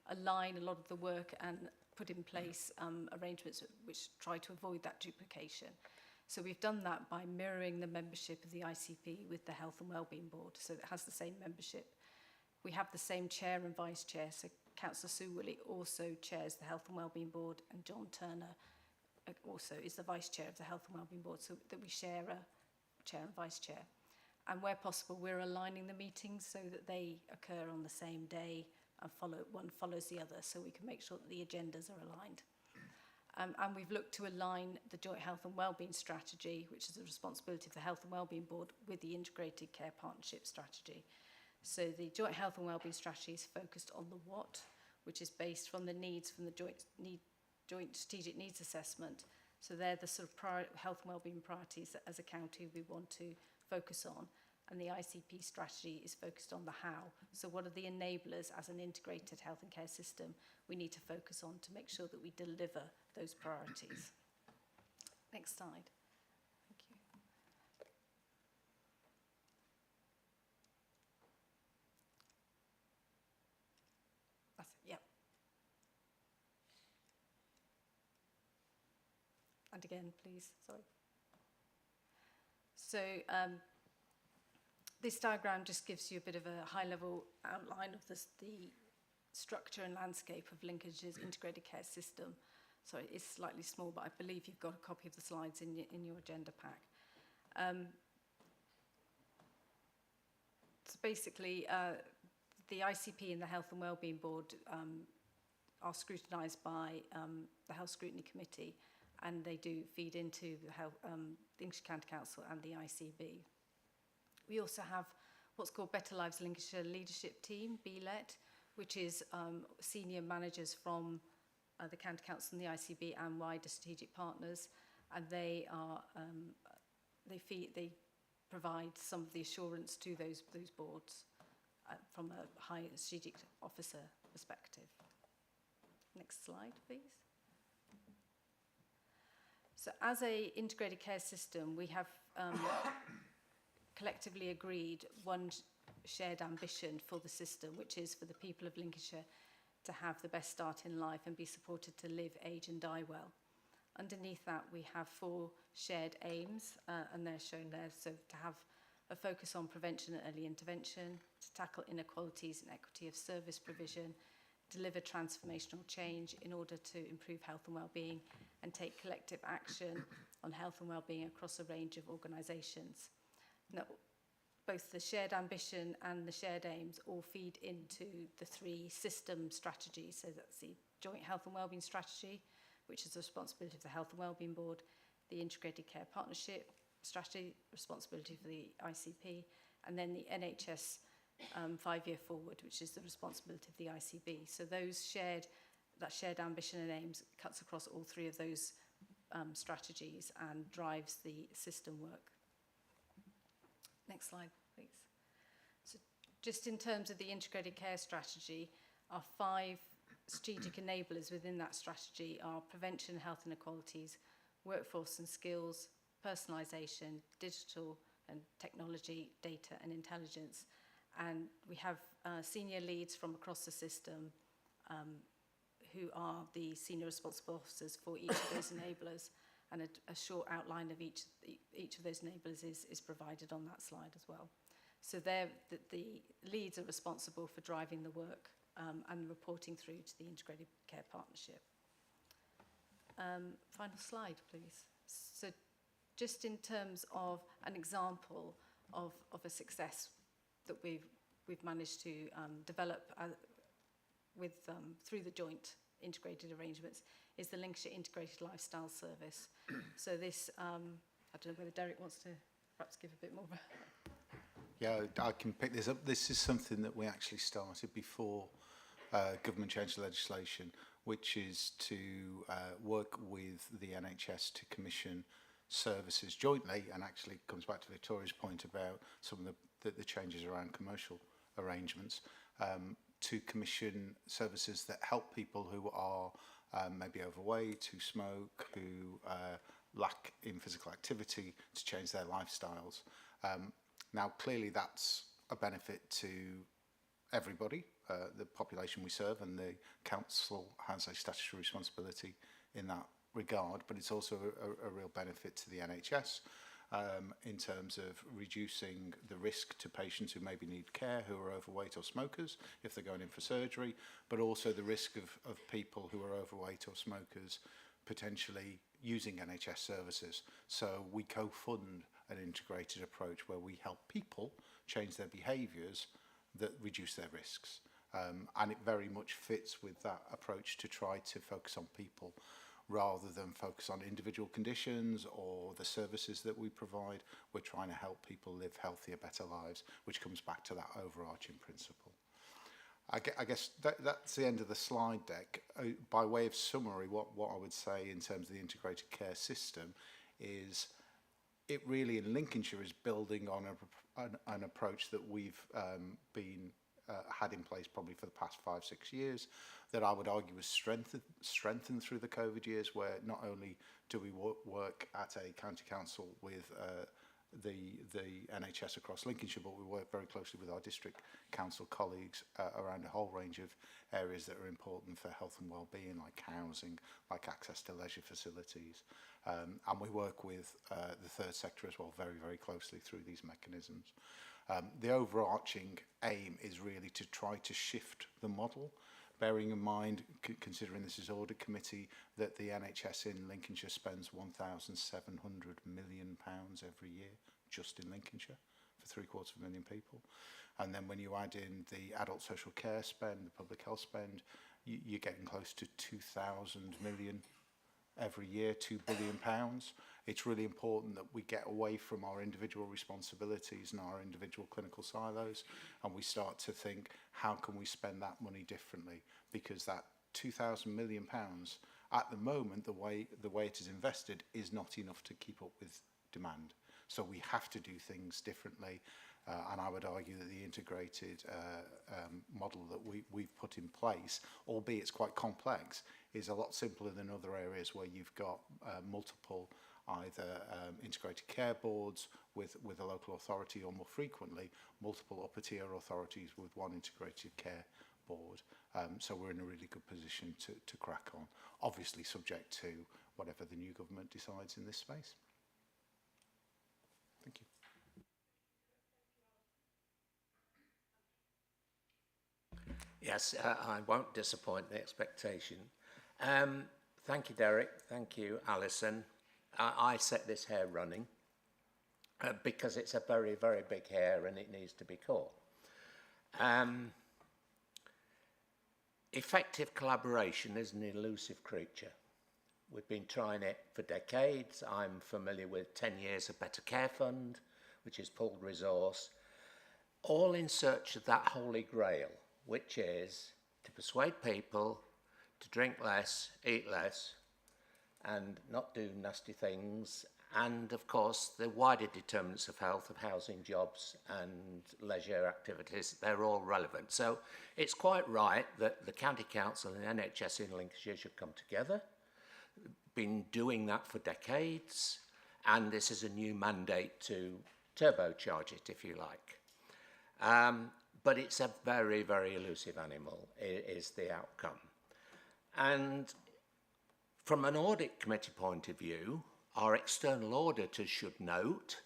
align a lot of the work and put in place arrangements which try to avoid that duplication. So we've done that by mirroring the membership of the ICP with the Health and Wellbeing Board, so it has the same membership. We have the same chair and vice chair, so Councillor Sue Woolley also chairs the Health and Wellbeing Board, and John Turner also is the vice chair of the Health and Wellbeing Board, so that we share a chair and vice chair. And where possible, we're aligning the meetings so that they occur on the same day and one follows the other, so we can make sure that the agendas are aligned. And we've looked to align the Joint Health and Wellbeing Strategy, which is the responsibility of the Health and Wellbeing Board, with the Integrated Care Partnership Strategy. So the Joint Health and Wellbeing Strategy is focused on the what, which is based from the needs from the Joint Strategic Needs Assessment. So they're the sort of health and wellbeing priorities that as a county we want to focus on. And the ICP strategy is focused on the how. So what are the enablers as an integrated health and care system we need to focus on to make sure that we deliver those priorities. Next slide. Thank you. That's it, yeah. And again, please, sorry. So this diagram just gives you a bit of a high-level outline of the structure and landscape of Lincolnshire's integrated care system. Sorry, it's slightly small, but I believe you've got a copy of the slides in your agenda pack. So basically, the ICP and the Health and Wellbeing Board are scrutinised by the Health Scrutiny Committee, and they do feed into the Lincolnshire County Council and the ICB. We also have what's called Better Lives Lincolnshire Leadership Team, BLET, which is senior managers from the County Council and the ICB and wider strategic partners, and they are they provide some of the assurance to those boards from a high strategic officer perspective. Next slide, please. So as a integrated care system, we have collectively agreed one shared ambition for the system, which is for the people of Lincolnshire to have the best start in life and be supported to live, age and die well. Underneath that, we have 4 shared aims, and they're shown there. So to have a focus on prevention and early intervention, to tackle inequalities and equity of service provision, deliver transformational change in order to improve health and wellbeing, and take collective action on health and wellbeing across a range of organisations. Now, both the shared ambition and the shared aims all feed into the 3 system strategies. So that's the Joint Health and Wellbeing Strategy, which is the responsibility of the Health and Wellbeing Board, the Integrated Care Partnership Strategy, responsibility for the ICP, and then the NHS 5-year forward, which is the responsibility of the ICB. So that shared ambition and aims cuts across all 3 of those strategies and drives the system work. Next slide, please. So just in terms of the integrated care strategy, our 5 strategic enablers within that strategy are prevention, health inequalities, workforce and skills, personalisation, digital and technology, data and intelligence. And we have senior leads from across the system who are the senior responsible officers for each of those enablers. And a short outline of each of those enablers is provided on that slide as well. So the leads are responsible for driving the work and reporting through to the Integrated Care Partnership. Final slide, please. So just in terms of an example of a success that we've managed to develop through the joint integrated arrangements is the Lincolnshire Integrated Lifestyle Service. So this, I don't know whether Derek wants to perhaps give a bit more. Yeah, I can pick this up. This is something that we actually started before government changed legislation, which is to work with the NHS to commission services jointly, and actually comes back to Victoria's point about some of the changes around commercial arrangements, to commission services that help people who are maybe overweight, who smoke, who lack in physical activity, to change their lifestyles. Now, clearly that's a benefit to everybody, the population we serve, and the council has a statutory responsibility in that regard, but it's also a real benefit to the NHS. in terms of reducing the risk to patients who maybe need care, who are overweight or smokers, if they're going in for surgery, but also the risk of people who are overweight or smokers potentially using NHS services. So we co-fund an integrated approach where we help people change their behaviours that reduce their risks. And it very much fits with that approach to try to focus on people rather than focus on individual conditions or the services that we provide. We're trying to help people live healthier, better lives, which comes back to that overarching principle. I guess that's the end of the slide deck. By way of summary, what I would say in terms of the integrated care system is it really in Lincolnshire is building on an approach that we've had in place probably for the past 5-6 years, that I would argue was strengthened through the COVID years, where not only do we work at a county council with the NHS across Lincolnshire, but we work very closely with our district council colleagues around a whole range of areas that are important for health and well-being, like housing, like access to leisure facilities. And we work with the third sector as well very, very closely through these mechanisms. The overarching aim is really to try to shift the model, bearing in mind, considering this is Audit Committee, that the NHS in Lincolnshire spends £1,700 million every year just in Lincolnshire for 750,000 people. And then when you add in the adult social care spend, the public health spend, you're getting close to 2,000 million every year, £2 billion. It's really important that we get away from our individual responsibilities and our individual clinical silos, and we start to think, how can we spend that money differently? Because that £2,000 million at the moment, the way it is invested is not enough to keep up with demand. So we have to do things differently, and I would argue that the integrated model that we've put in place, albeit it's quite complex, is a lot simpler than other areas where you've got multiple either integrated care boards with a local authority, or more frequently multiple upper tier authorities with one integrated care board. So we're in a really good position to crack on, obviously subject to whatever the new government decides in this space. Thank you. Yes, I won't disappoint the expectation. Thank you, Derek. Thank you, Alison. I set this hair running because it's a very, very big hair and it needs to be caught. Effective collaboration is an elusive creature. We've been trying it for decades. I'm familiar with 10 years of Better Care Fund, which is pooled resource, all in search of that holy grail, which is to persuade people to drink less, eat less, and not do nasty things. And of course, the wider determinants of health, of housing, jobs, and leisure activities, they're all relevant. So it's quite right that the County Council and the NHS in Lincolnshire should come together. Been doing that for decades, and this is a new mandate to turbocharge it, if you like. But it's a very, very elusive animal, is the outcome. And from an audit committee point of view, our external auditors should note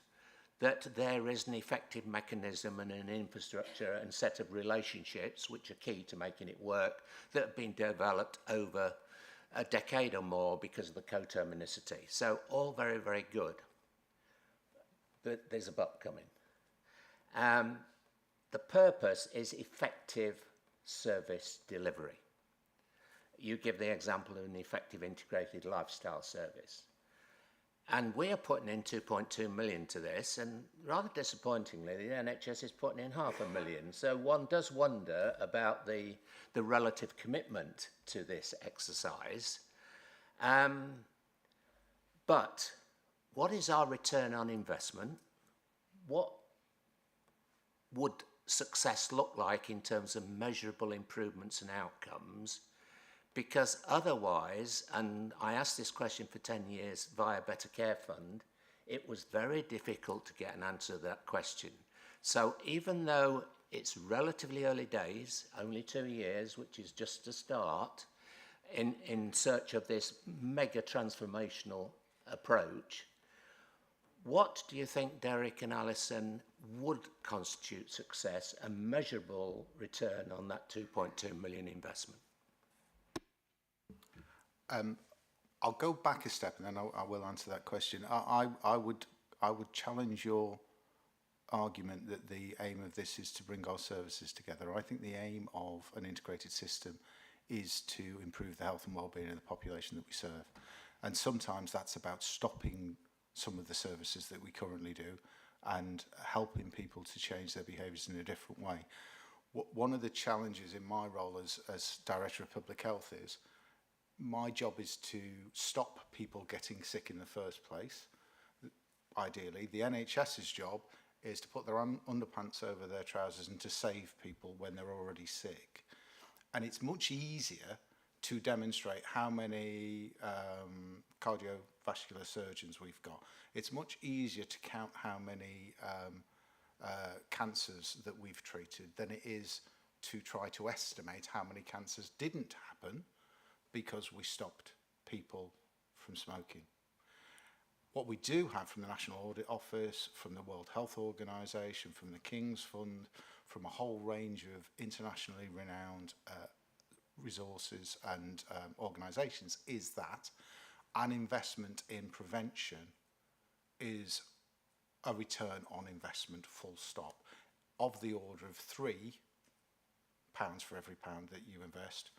that there is an effective mechanism and an infrastructure and set of relationships which are key to making it work that have been developed over a decade or more because of the coterminicity. So all very, very good. But there's a but coming. The purpose is effective service delivery. You give the example of an effective integrated lifestyle service. And we are putting in 2.2 million to this, and rather disappointingly, the NHS is putting in $500,000. So one does wonder about the relative commitment to this exercise. But what is our return on investment? What would success look like in terms of measurable improvements and outcomes? Because otherwise, and I asked this question for 10 years via Better Care Fund, it was very difficult to get an answer to that question. So even though it's relatively early days, only 2 years, which is just a start, in search of this mega transformational approach, What do you think, Derek and Alison, would constitute success and measurable return on that 2.2 million investment? I'll go back a step and then I will answer that question. I would challenge your argument that the aim of this is to bring our services together. I think the aim of an integrated system is to improve the health and well-being of the population that we serve. And sometimes that's about stopping some of the services that we currently do and helping people to change their behaviours in a different way. One of the challenges in my role as Director of Public Health is my job is to stop people getting sick in the first place. Ideally, the NHS's job is to put their underpants over their trousers and to save people when they're already sick. And it's much easier to demonstrate how many cardiovascular surgeons we've got. It's much easier to count how many cancers that we've treated than it is to try to estimate how many cancers didn't happen because we stopped people from smoking. What we do have from the National Audit Office, from the World Health Organization, from the King's Fund, from a whole range of internationally renowned resources and organisations is that an investment in prevention is a return on investment, full stop, of the order of £3 for every pound that you invest,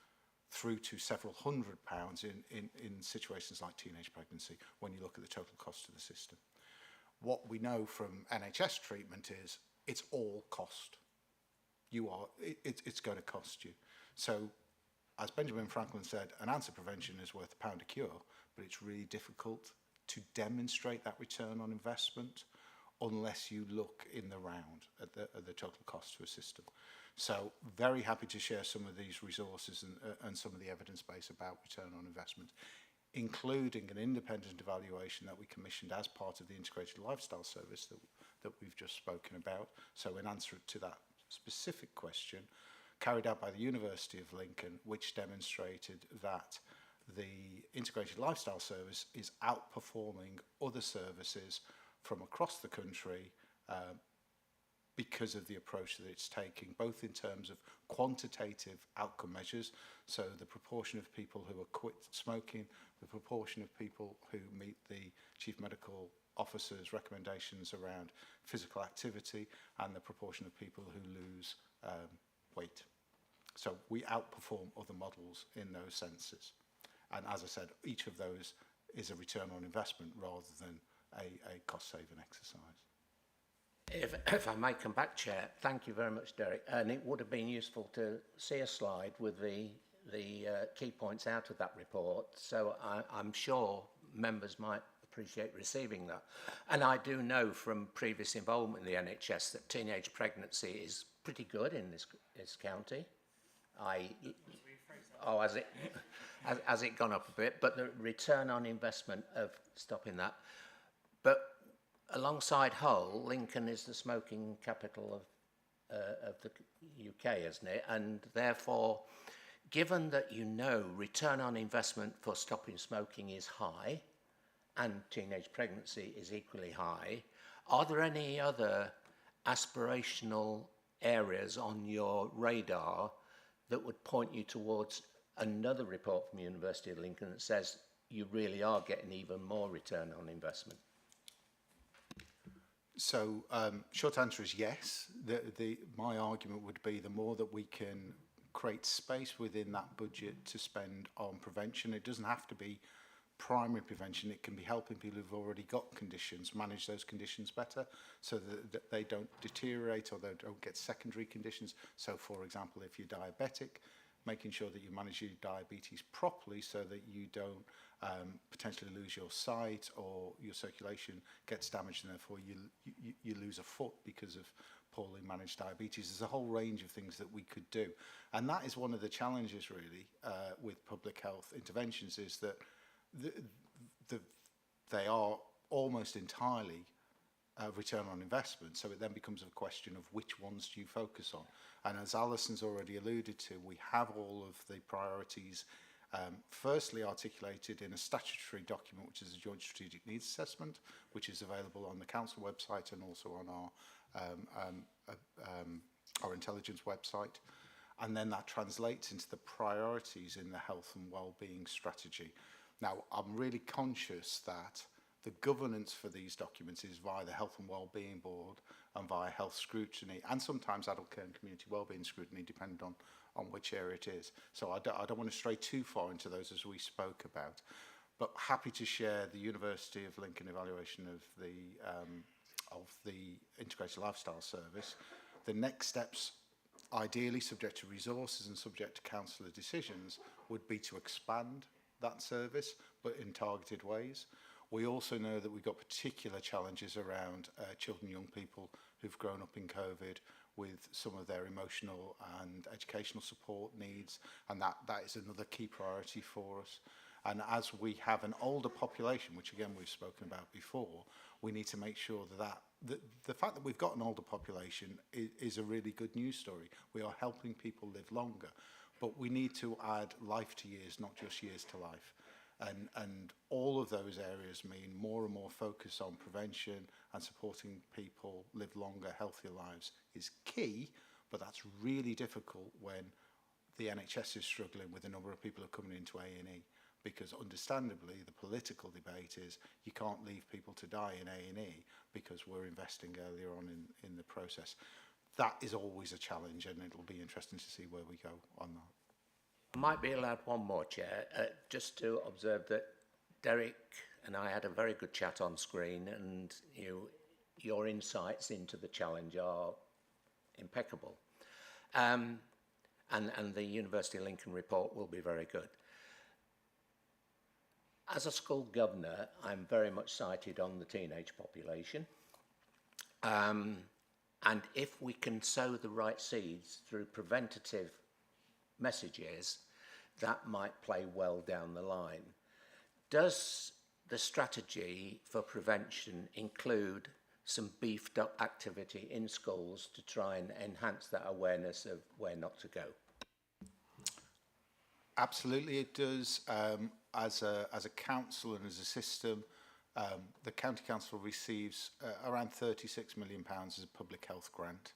through to several £100 in situations like teenage pregnancy when you look at the total cost of the system. What we know from NHS treatment is it's all cost. It's going to cost you. So, as Benjamin Franklin said, an ounce of prevention is worth £1 a cure, but it's really difficult to demonstrate that return on investment unless you look in the round at the total cost to a system. So very happy to share some of these resources and some of the evidence base about return on investment, including an independent evaluation that we commissioned as part of the integrated lifestyle service that we've just spoken about. So in answer to that specific question, carried out by the University of Lincoln, which demonstrated that the integrated lifestyle service is outperforming other services from across the country because of the approach that it's taking, both in terms of quantitative outcome measures, so the proportion of people who are quit smoking, the proportion of people who meet the Chief Medical Officer's recommendations around physical activity, and the proportion of people who lose weight. So we outperform other models in those senses. And as I said, each of those is a return on investment rather than a cost-saving exercise. If I may come back, Chair, thank you very much, Derek. And it would have been useful to see a slide with the key points out of that report. So I'm sure members might appreciate receiving that. And I do know from previous involvement in the NHS that teenage pregnancy is pretty good in this county. Has it gone up a bit? But the return on investment of stopping that. But alongside Hull, Lincoln is the smoking capital of the UK, isn't it? And therefore, given that you know return on investment for stopping smoking is high and teenage pregnancy is equally high, are there any other aspirational areas on your radar that would point you towards another report from the University of Lincoln that says you really are getting even more return on investment? So, short answer is yes. My argument would be the more that we can create space within that budget to spend on prevention, it doesn't have to be primary prevention, it can be helping people who've already got conditions manage those conditions better so that they don't deteriorate or they don't get secondary conditions. So, for example, if you're diabetic, making sure that you manage your diabetes properly so that you don't potentially lose your sight or your circulation gets damaged and therefore you lose a foot because of poorly managed diabetes. There's a whole range of things that we could do. And that is one of the challenges really with public health interventions is that they are almost entirely return on investment, so it then becomes a question of which ones do you focus on. And as Alison's already alluded to, we have all of the priorities Firstly articulated in a statutory document, which is a Joint Strategic Needs Assessment, which is available on the Council website and also on our intelligence website. And then that translates into the priorities in the health and wellbeing strategy. Now, I'm really conscious that the governance for these documents is via the Health and Wellbeing Board and via health scrutiny, and sometimes adult care and community wellbeing scrutiny, depending on which area it is. So I don't want to stray too far into those as we spoke about, but happy to share the University of Lincoln evaluation of the Integrated Lifestyle Service. The next steps, ideally subject to resources and subject to councillor decisions, would be to expand that service, but in targeted ways. We also know that we've got particular challenges around children and young people who've grown up in COVID with some of their emotional and educational support needs, and that is another key priority for us. And as we have an older population, which again we've spoken about before, we need to make sure that the fact that we've got an older population is a really good news story. We are helping people live longer, but we need to add life to years, not just years to life. And all of those areas mean more and more focus on prevention and supporting people live longer, healthier lives is key, but that's really difficult when the NHS is struggling with the number of people who are coming into A&E, because understandably the political debate is you can't leave people to die in A&E because we're investing earlier on in the process. That is always a challenge, and it'll be interesting to see where we go on that. I might be allowed one more, Chair, just to observe that Derek and I had a very good chat on screen, and your insights into the challenge are impeccable. And the University of Lincoln report will be very good. As a school governor, I'm very much sighted on the teenage population. And if we can sow the right seeds through preventative messages, that might play well down the line. Does the strategy for prevention include some beefed up activity in schools to try and enhance that awareness of where not to go? Absolutely it does. As a council and as a system, the County Council receives around £36 million as a public health grant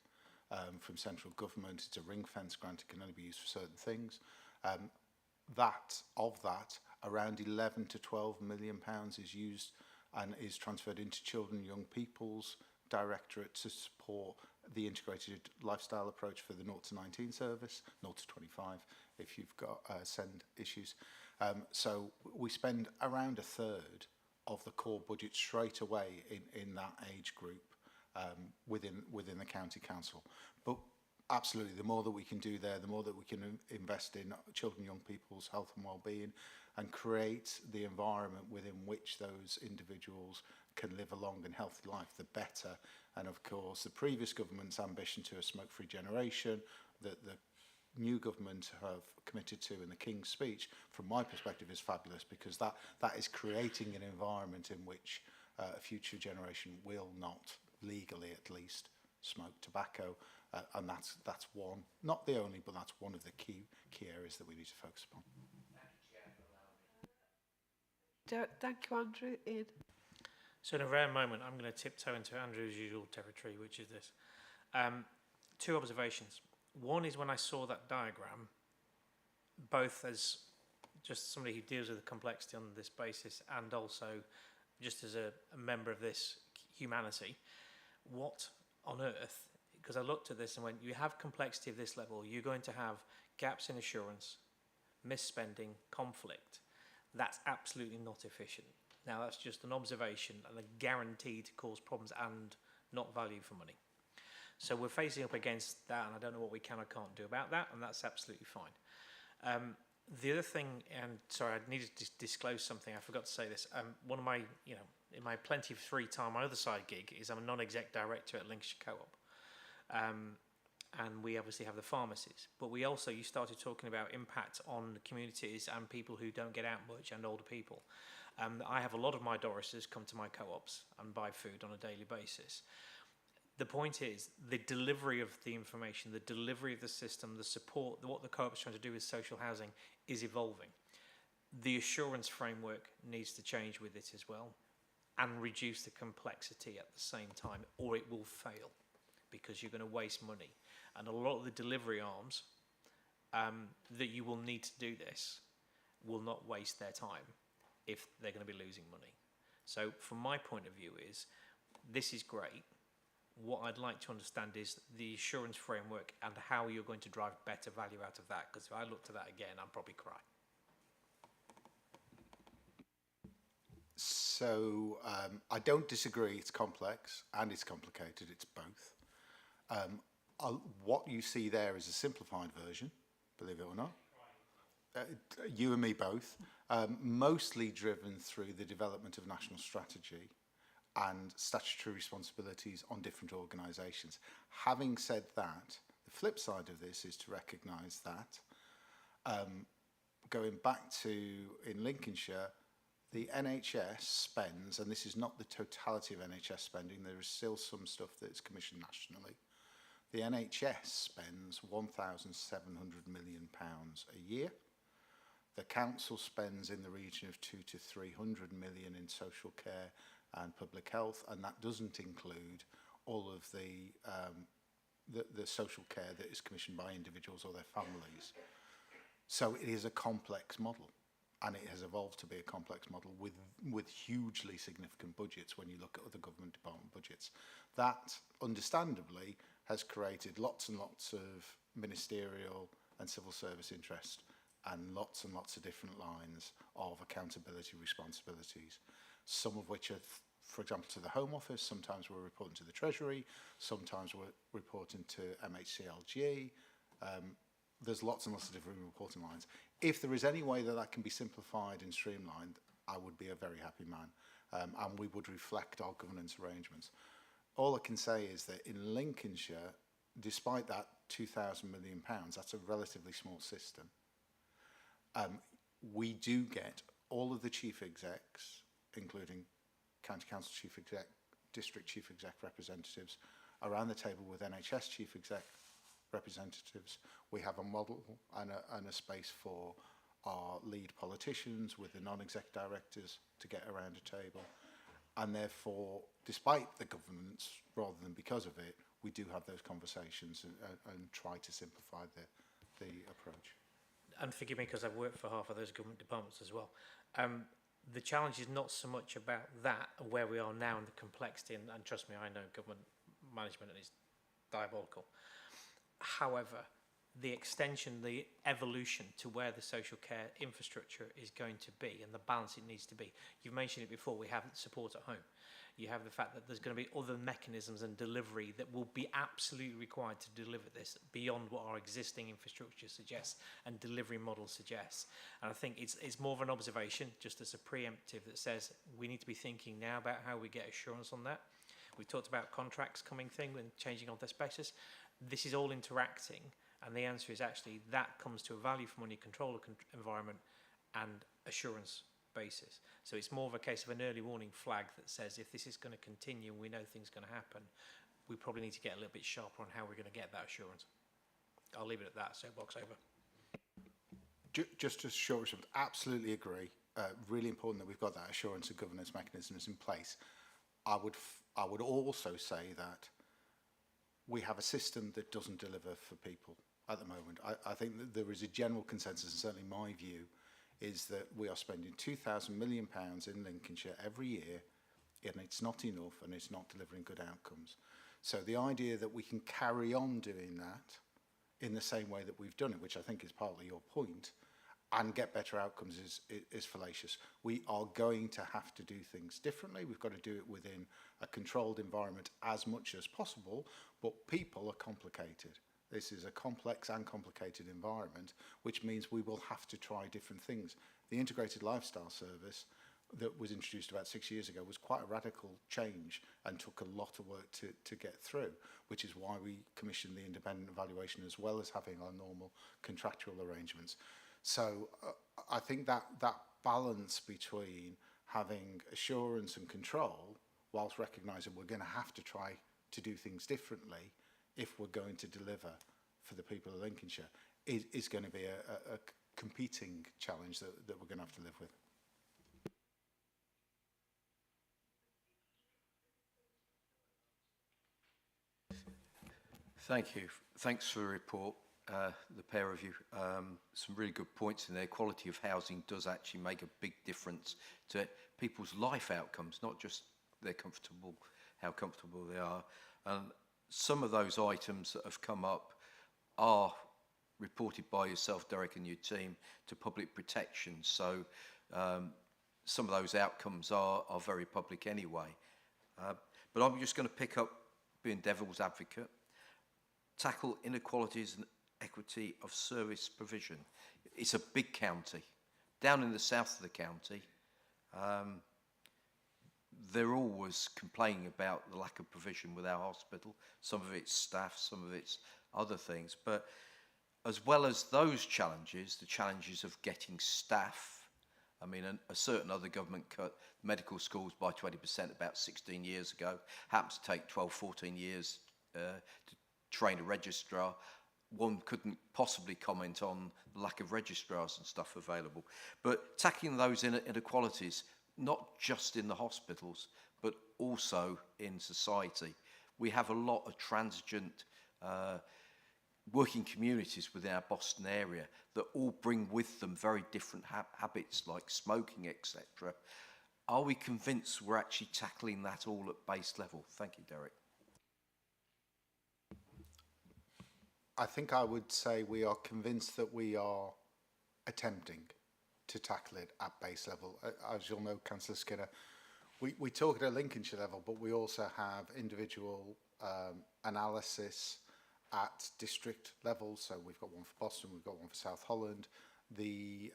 from central government. It's a ring-fence grant. It can only be used for certain things. Of that, around 11 to 12 million pounds is used and is transferred into Children and Young People's Directorate to support the integrated lifestyle approach for the 0 to 19 service, 0 to 25 if you've got SEND issues. So we spend around a third of the core budget straight away in that age group within the County Council. But absolutely, the more that we can do there, the more that we can invest in children and young people's health and well-being and create the environment within which those individuals can live a long and healthy life, the better. And of course, the previous government's ambition to a smoke-free generation, that the new government have committed to in the King's speech, from my perspective, is fabulous, because that is creating an environment in which a future generation will not, legally at least, smoke tobacco. And that's one, not the only, but that's one of the key areas that we need to focus upon. Thank you, Andrew. Ian. So in a rare moment, I'm going to tiptoe into Andrew's usual territory, which is this. Two observations. One is when I saw that diagram, both as just somebody who deals with the complexity on this basis and also just as a member of this humanity, what on earth, because I looked at this and went, you have complexity of this level, you're going to have gaps in assurance, misspending, conflict. That's absolutely not efficient. Now that's just an observation and a guaranteed to cause problems and not value for money. So we're facing up against that, and I don't know what we can or can't do about that, and that's absolutely fine. The other thing, and sorry, I needed to disclose something. I forgot to say this. One of my, in my plenty of free time, my other side gig is I'm a non-exec director at Lincolnshire Co-op, and we obviously have the pharmacies. But we also, you started talking about impact on communities and people who don't get out much and older people. I have a lot of my Doris's come to my co-ops and buy food on a daily basis. The point is, the delivery of the information, the delivery of the system, the support, what the co-op's trying to do with social housing is evolving. The assurance framework needs to change with it as well and reduce the complexity at the same time, or it will fail because you're going to waste money. And a lot of the delivery arms that you will need to do this will not waste their time if they're going to be losing money. So from my point of view is, this is great. What I'd like to understand is the assurance framework and how you're going to drive better value out of that, because if I look to that again, I'll probably cry. So I don't disagree. It's complex and it's complicated. It's both. What you see there is a simplified version, believe it or not. You and me both. Mostly driven through the development of national strategy and statutory responsibilities on different organisations. Having said that, the flip side of this is to recognise that going back to in Lincolnshire, the NHS spends, and this is not the totality of NHS spending, there is still some stuff that's commissioned nationally. The NHS spends £1,700 million a year. The council spends in the region of 200 to 300 million in social care and public health, and that doesn't include all of the social care that is commissioned by individuals or their families. So it is a complex model, and it has evolved to be a complex model with hugely significant budgets when you look at other government department budgets. That, understandably, has created lots and lots of ministerial and civil service interest and lots of different lines of accountability responsibilities, some of which are, for example, to the Home Office, sometimes we're reporting to the Treasury, sometimes we're reporting to MHCLG. There's lots and lots of different reporting lines. If there is any way that that can be simplified and streamlined, I would be a very happy man, and we would reflect our governance arrangements. All I can say is that in Lincolnshire, despite that £2,000 million, that's a relatively small system. We do get all of the chief execs, including county council chief exec, district chief exec representatives, around the table with NHS chief exec representatives. We have a model and a space for our lead politicians with the non-exec directors to get around a table. And therefore, despite the governance, rather than because of it, we do have those conversations and try to simplify the approach. And forgive me because I've worked for half of those government departments as well. The challenge is not so much about that and where we are now and the complexity, and trust me, I know government management is diabolical. However, the extension, the evolution to where the social care infrastructure is going to be and the balance it needs to be. You've mentioned it before, we have support at home. You have the fact that there's going to be other mechanisms and delivery that will be absolutely required to deliver this beyond what our existing infrastructure suggests and delivery model suggests. And I think it's more of an observation, just as a preemptive, that says we need to be thinking now about how we get assurance on that. We've talked about contracts coming thing and changing on this basis. This is all interacting, and the answer is actually that comes to a value for money control environment and assurance basis. So it's more of a case of an early warning flag that says if this is going to continue and we know things are going to happen, we probably need to get a little bit sharper on how we're going to get that assurance. I'll leave it at that. Soapbox over. Just as short, absolutely agree. Really important that we've got that assurance and governance mechanisms in place. I would also say that we have a system that doesn't deliver for people at the moment. I think that there is a general consensus, and certainly my view, is that we are spending £2,000 million in Lincolnshire every year, and it's not enough, and it's not delivering good outcomes. So the idea that we can carry on doing that in the same way that we've done it, which I think is partly your point, and get better outcomes is fallacious. We are going to have to do things differently. We've got to do it within a controlled environment as much as possible, but people are complicated. This is a complex and complicated environment, which means we will have to try different things. The integrated lifestyle service that was introduced about 6 years ago was quite a radical change and took a lot of work to get through, which is why we commissioned the independent evaluation as well as having our normal contractual arrangements. So I think that balance between having assurance and control, whilst recognising we're going to have to try to do things differently if we're going to deliver for the people of Lincolnshire, is going to be competing challenge that we're going to have to live with. Thank you. Thanks for the report, the pair of you. Some really good points in there. Quality of housing does actually make a big difference to people's life outcomes, not just how comfortable they are. And some of those items that have come up are reported by yourself, Derek, and your team to public protection. So some of those outcomes are very public anyway. But I'm just going to pick up being devil's advocate. Tackle inequalities and equity of service provision. It's a big county. Down in the south of the county, they're always complaining about the lack of provision with our hospital. Some of it's staff, some of it's other things. But as well as those challenges, the challenges of getting staff, I mean, a certain other government cut medical schools by 20% about 16 years ago. Happened to take 12, 14 years to train a registrar. One couldn't possibly comment on the lack of registrars and stuff available. But tackling those inequalities, not just in the hospitals, but also in society. We have a lot of transigent working communities within our Boston area that all bring with them very different habits like smoking, etc. Are we convinced we're actually tackling that all at base level? Thank you, Derek. I think I would say we are convinced that we are attempting to tackle it at base level. As you'll know, Councillor Skinner, we talk at a Lincolnshire level, but we also have individual analysis at district level. So we've got one for Boston, we've got one for South Holland. The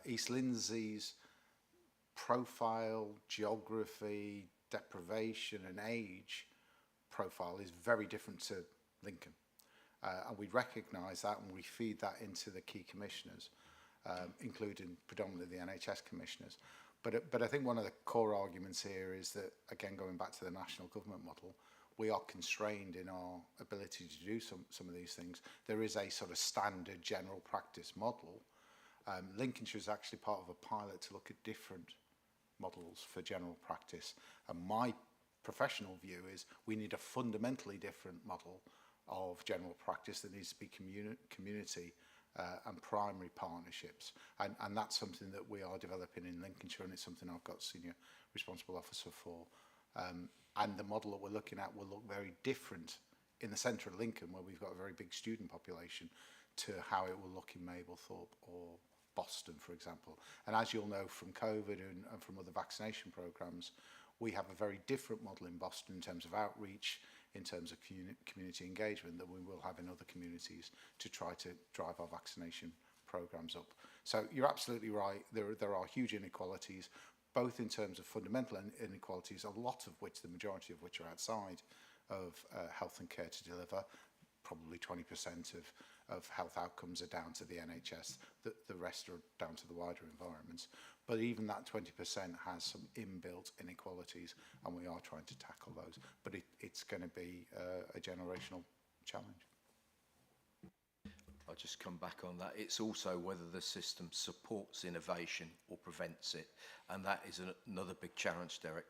East Lindsey's profile, geography, deprivation and age profile is very different to Lincoln. And we recognise that and we feed that into the key commissioners, including predominantly the NHS commissioners. But I think one of the core arguments here is that, again, going back to the national government model, we are constrained in our ability to do some of these things. There is a sort of standard general practice model. Lincolnshire is actually part of a pilot to look at different models for general practice. And my professional view is we need a fundamentally different model of general practice that needs to be community and primary partnerships. And that's something that we are developing in Lincolnshire, and it's something I've got senior responsible officer for. And the model that we're looking at will look very different in the centre of Lincoln, where we've got a very big student population, to how it will look in Mablethorpe or Boston, for example. And as you'll know from COVID and from other vaccination programmes, we have a very different model in Boston in terms of outreach, in terms of community engagement, that we will have in other communities to try to drive our vaccination programmes up. So you're absolutely right, there are huge inequalities, both in terms of fundamental inequalities, a lot of which, the majority of which are outside of health and care to deliver. Probably 20% of health outcomes are down to the NHS, the rest are down to the wider environments. But even that 20% has some inbuilt inequalities, and we are trying to tackle those. But it's going to be a generational challenge. I'll just come back on that. It's also whether the system supports innovation or prevents it. And that is another big challenge, Derek.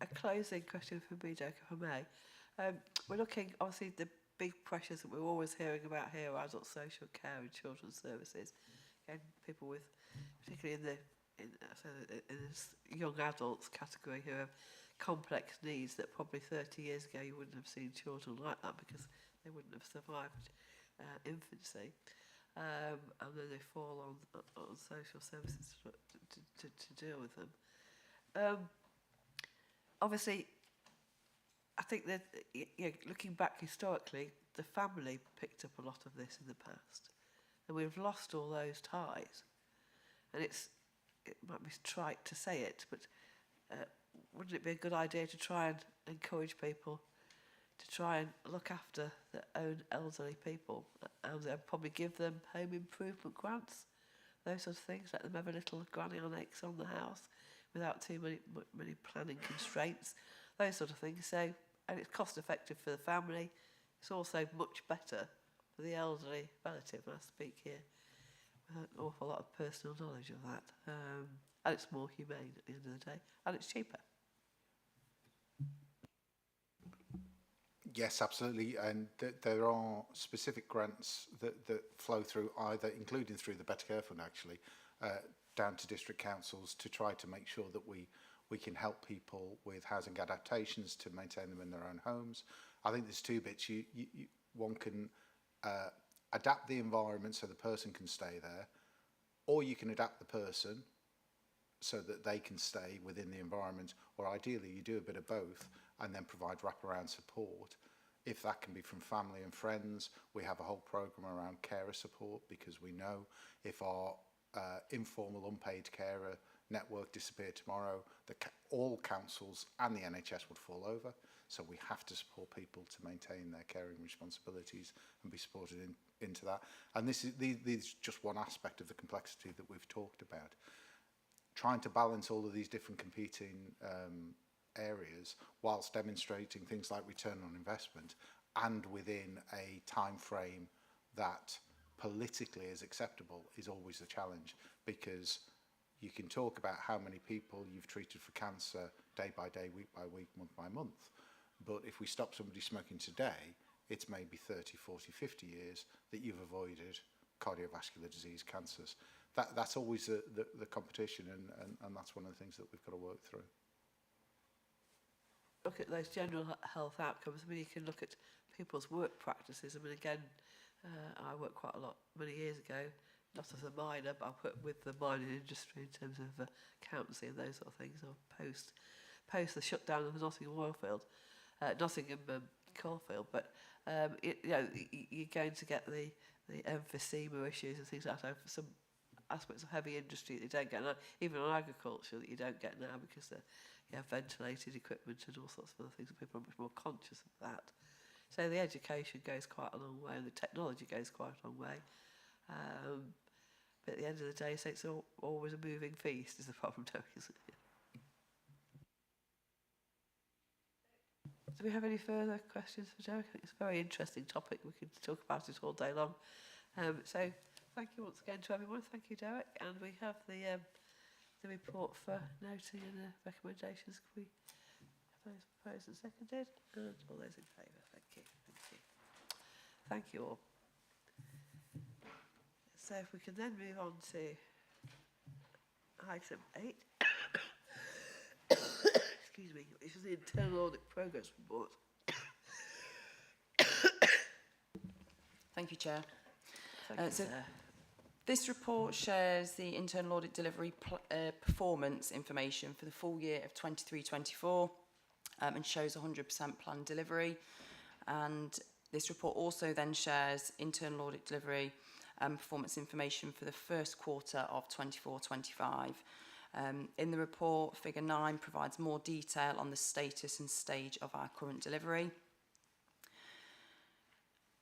A closing question for me, Derek, if I may. We're looking, obviously, the big pressures that we're always hearing about here are adult social care and children's services. Again, people with, particularly in this young adults category, who have complex needs that probably 30 years ago you wouldn't have seen children like that because they wouldn't have survived infancy. And then they fall on social services to deal with them. Obviously, I think that, looking back historically, the family picked up a lot of this in the past, and we've lost all those ties. And it might be trite to say it, but wouldn't it be a good idea to try and encourage people to try and look after their own elderly people, and probably give them home improvement grants, those sort of things, let them have a little granny annex on the house without too many planning constraints, those sort of things. So and it's cost effective for the family. It's also much better for the elderly relative, and I speak here with an awful lot of personal knowledge of that. And it's more humane at the end of the day, and it's cheaper. Yes, absolutely. And there are specific grants that flow through either, including through the Better Care Fund actually, down to district councils to try to make sure that we can help people with housing adaptations to maintain them in their own homes. I think there's two bits. One can adapt the environment so the person can stay there, or you can adapt the person so that they can stay within the environment, or ideally you do a bit of both and then provide wraparound support. If that can be from family and friends, we have a whole programme around carer support, because we know if our informal unpaid carer network disappeared tomorrow, all councils and the NHS would fall over. So we have to support people to maintain their caring responsibilities and be supported into that. And this is just one aspect of the complexity that we've talked about. Trying to balance all of these different competing areas whilst demonstrating things like return on investment and within a time frame that politically is acceptable is always a challenge, because you can talk about how many people you've treated for cancer day by day, week by week, month by month, but if we stop somebody smoking today, it's maybe 30, 40, 50 years that you've avoided cardiovascular disease, cancers. That's always the competition, and that's one of the things that we've got to work through. Look at those general health outcomes. I mean, you can look at people's work practices. I mean, again, I worked quite a lot many years ago, not as a miner, but I worked with the mining industry in terms of accountancy and those sort of things, or post the shutdown of the Nottingham Nottingham coalfield. But you're going to get the emphysema issues and things like that for some aspects of heavy industry that you don't get now, even on agriculture, that you don't get now, because you have ventilated equipment and all sorts of other things, and people are much more conscious of that. So the education goes quite a long way, and the technology goes quite a long way. But at the end of the day, so it's always a moving feast is the problem, isn't it? Do we have any further questions for Derek? I think it's a very interesting topic. We could talk about it all day long. So thank you once again to everyone. Thank you, Derek. And we have the report for noting and the recommendations. Can we have those proposed and seconded? And all those in favour. Thank you. Thank you. Thank you all. So if we can then move on to item 8. Excuse me, this is the Internal Audit Progress Report. Thank you, Chair. Thank you, so Chair. This report shares the internal audit delivery performance information for the full year of 23-24 and shows 100% planned delivery. And this report also then shares internal audit delivery performance information for the first quarter of 24-25. In the report, figure 9 provides more detail on the status and stage of our current delivery.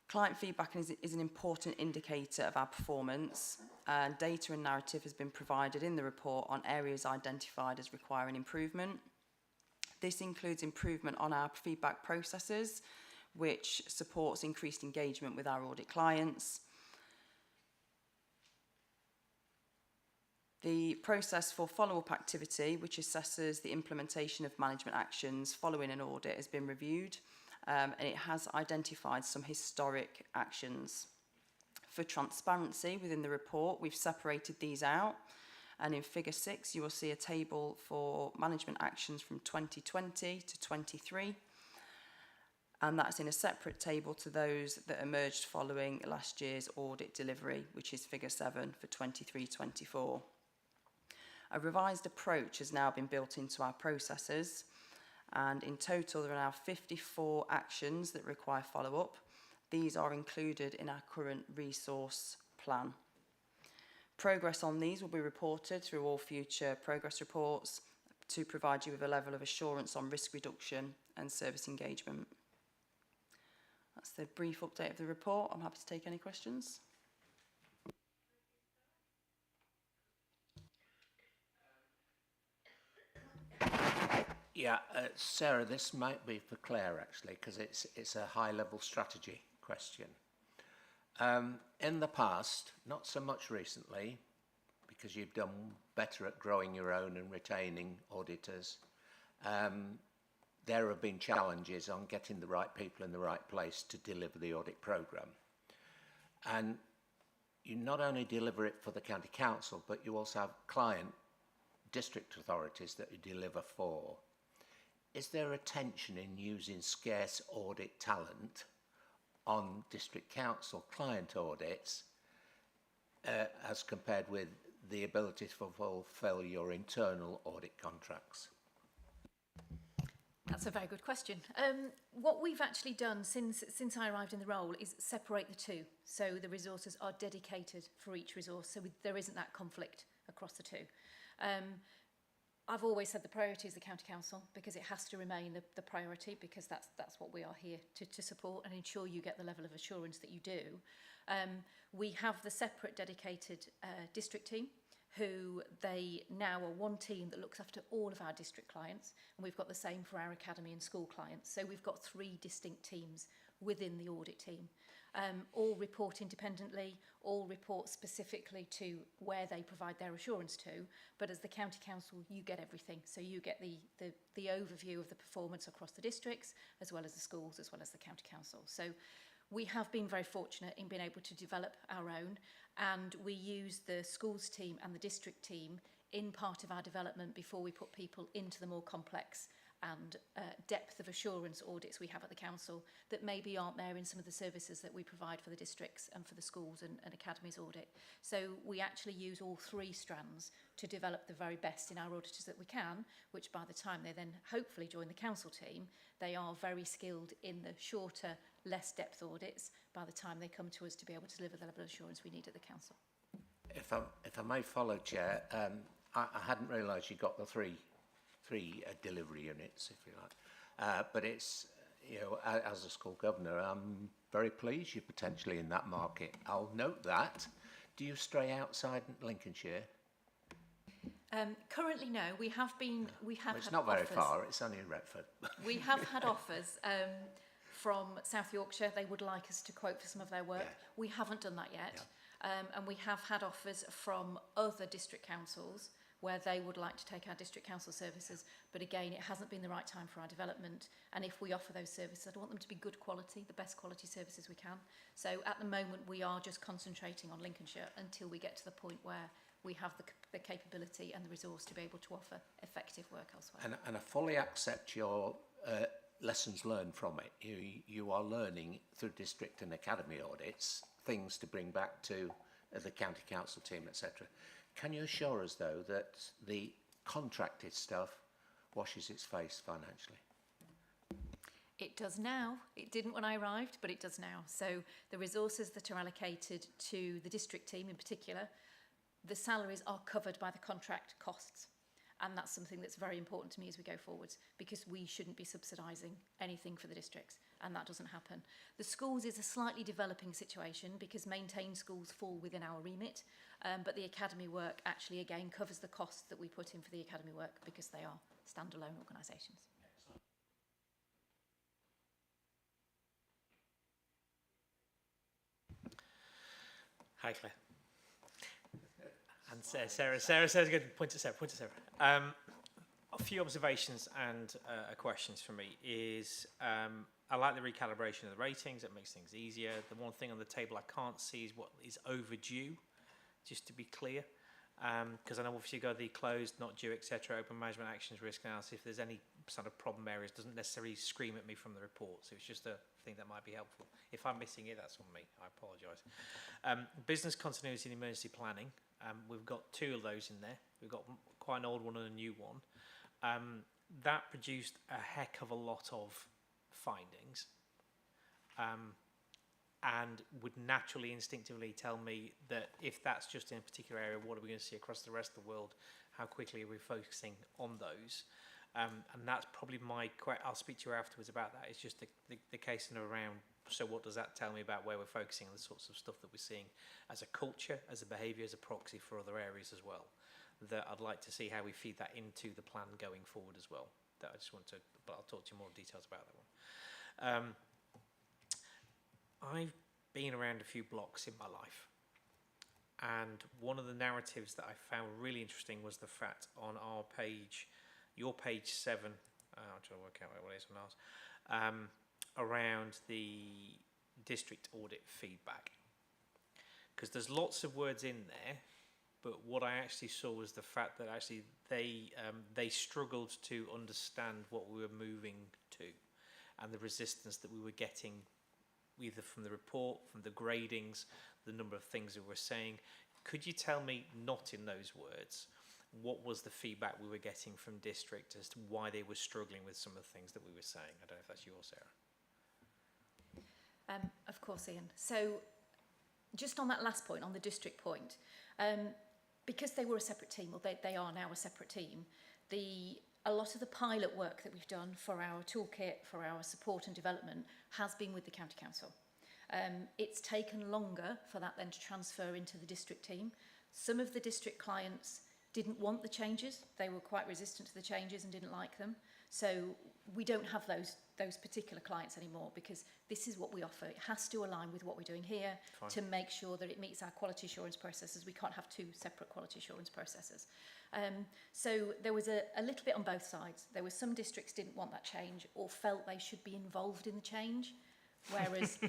Client feedback is an important indicator of our performance, and data and narrative has been provided in the report on areas identified as requiring improvement. This includes improvement on our feedback processes, which supports increased engagement with our audit clients. The process for follow-up activity, which assesses the implementation of management actions following an audit, has been reviewed, and it has identified some historic actions. For transparency within the report, we've separated these out, and in figure 6 you will see a table for management actions from 2020 to 23, and that's in a separate table to those that emerged following last year's audit delivery, which is figure 7 for 23-24. A revised approach has now been built into our processes, and in total there are now 54 actions that require follow-up. These are included in our current resource plan. Progress on these will be reported through all future progress reports to provide you with a level of assurance on risk reduction and service engagement. That's the brief update of the report. I'm happy to take any questions. Yeah, Sarah, this might be for Claire actually, because it's a high-level strategy question. In the past, not so much recently, because you've done better at growing your own and retaining auditors, there have been challenges on getting the right people in the right place to deliver the audit programme. And you not only deliver it for the county council, but you also have client district authorities that you deliver for. Is there a tension in using scarce audit talent on district council client audits as compared with the ability to fulfil your internal audit contracts? That's a very good question. What we've actually done since I arrived in the role is separate the two. So the resources are dedicated for each resource, so there isn't that conflict across the two. I've always said the priority is the county council because it has to remain the priority, because that's what we are here to support and ensure you get the level of assurance that you do. We have the separate dedicated district team, who they now are one team that looks after all of our district clients, and we've got the same for our academy and school clients. So we've got 3 distinct teams within the audit team. All report independently, all report specifically to where they provide their assurance to, but as the county council you get everything. So you get the overview of the performance across the districts, as well as the schools, as well as the county council. So we have been very fortunate in being able to develop our own, and we use the schools team and the district team in part of our development before we put people into the more complex and depth of assurance audits we have at the council that maybe aren't there in some of the services that we provide for the districts and for the schools and academies audit. So we actually use all 3 strands to develop the very best in our auditors that we can, which by the time they then hopefully join the council team, they are very skilled in the shorter, less depth audits by the time they come to us to be able to deliver the level of assurance we need at the council. If I may follow, Chair, I hadn't realised you got the three delivery units, if you like. But it's, you know, as a school governor, I'm very pleased you're potentially in that market. I'll note that. Do you stray outside Lincolnshire? Currently, no. We have been. We have. Well, it's had not very offers. far. It's only in Retford. We have had offers from South Yorkshire. They would like us to quote for some of their work. Yeah. We haven't done that yet. Yeah. And we have had offers from other district councils where they would like to take our district council services. But again, it hasn't been the right time for our development. And if we offer those services, I want them to be good quality, the best quality services we can. So at the moment, we are just concentrating on Lincolnshire until we get to the point where we have the capability and the resource to be able to offer effective work elsewhere. And I fully accept your lessons learned from it. You are learning through district and academy audits things to bring back to the county council team, etc. Can you assure us, though, that the contracted stuff washes its face financially? It does now. It didn't when I arrived, but it does now. So the resources that are allocated to the district team in particular, the salaries are covered by the contract costs. And that's something that's very important to me as we go forwards, because we shouldn't be subsidising anything for the districts, and that doesn't happen. The schools is a slightly developing situation because maintained schools fall within our remit, but the academy work actually again covers the costs that we put in for the academy work because they are standalone organisations. Hi, Claire. And Sarah says, good. Point to Sarah. A few observations and questions from me is I like the recalibration of the ratings. It makes things easier. The one thing on the table I can't see is what is overdue, just to be clear. Because I know obviously you've got the closed, not due, etc., open management actions, risk analysis. If there's any sort of problem areas, doesn't necessarily scream at me from the report. So it's just a thing that might be helpful. If I'm missing it, that's on me. I apologise. Business continuity and emergency planning. We've got 2 of those in there. We've got quite an old one and a new one. That produced a heck of a lot of findings. And would naturally, instinctively tell me that if that's just in a particular area, what are we going to see across the rest of the world? How quickly are we focusing on those? And that's probably I'll speak to you afterwards about that. It's just the case in and around, so what does that tell me about where we're focusing on the sorts of stuff that we're seeing as a culture, as a behaviour, as a proxy for other areas as well? That I'd like to see how we feed that into the plan going forward as well. that I just want to, but I'll talk to you more details about that one. I've been around a few blocks in my life, and one of the narratives that I found really interesting was the fact on our page, your page 7, I'm trying to work out what it is on ours, around the district audit feedback. Because there's lots of words in there, but what I actually saw was the fact that actually they struggled to understand what we were moving to, and the resistance that we were getting either from the report, from the gradings, the number of things that we're saying. Could you tell me, not in those words, what was the feedback we were getting from district as to why they were struggling with some of the things that we were saying? I don't know if that's yours, Sarah. Of course, Ian. So just on that last point, on the district point, because they were a separate team, or they are now a separate team, a lot of the pilot work that we've done for our toolkit, for our support and development, has been with the County Council. It's taken longer for that then to transfer into the district team. Some of the district clients didn't want the changes. They were quite resistant to the changes and didn't like them. So we don't have those particular clients anymore, because this is what we offer. It has to align with what we're doing here. Fine. To make sure that it meets our quality assurance processes. We can't have two separate quality assurance processes. So there was a little bit on both sides. There were some districts didn't want that change or felt they should be involved in the change, whereas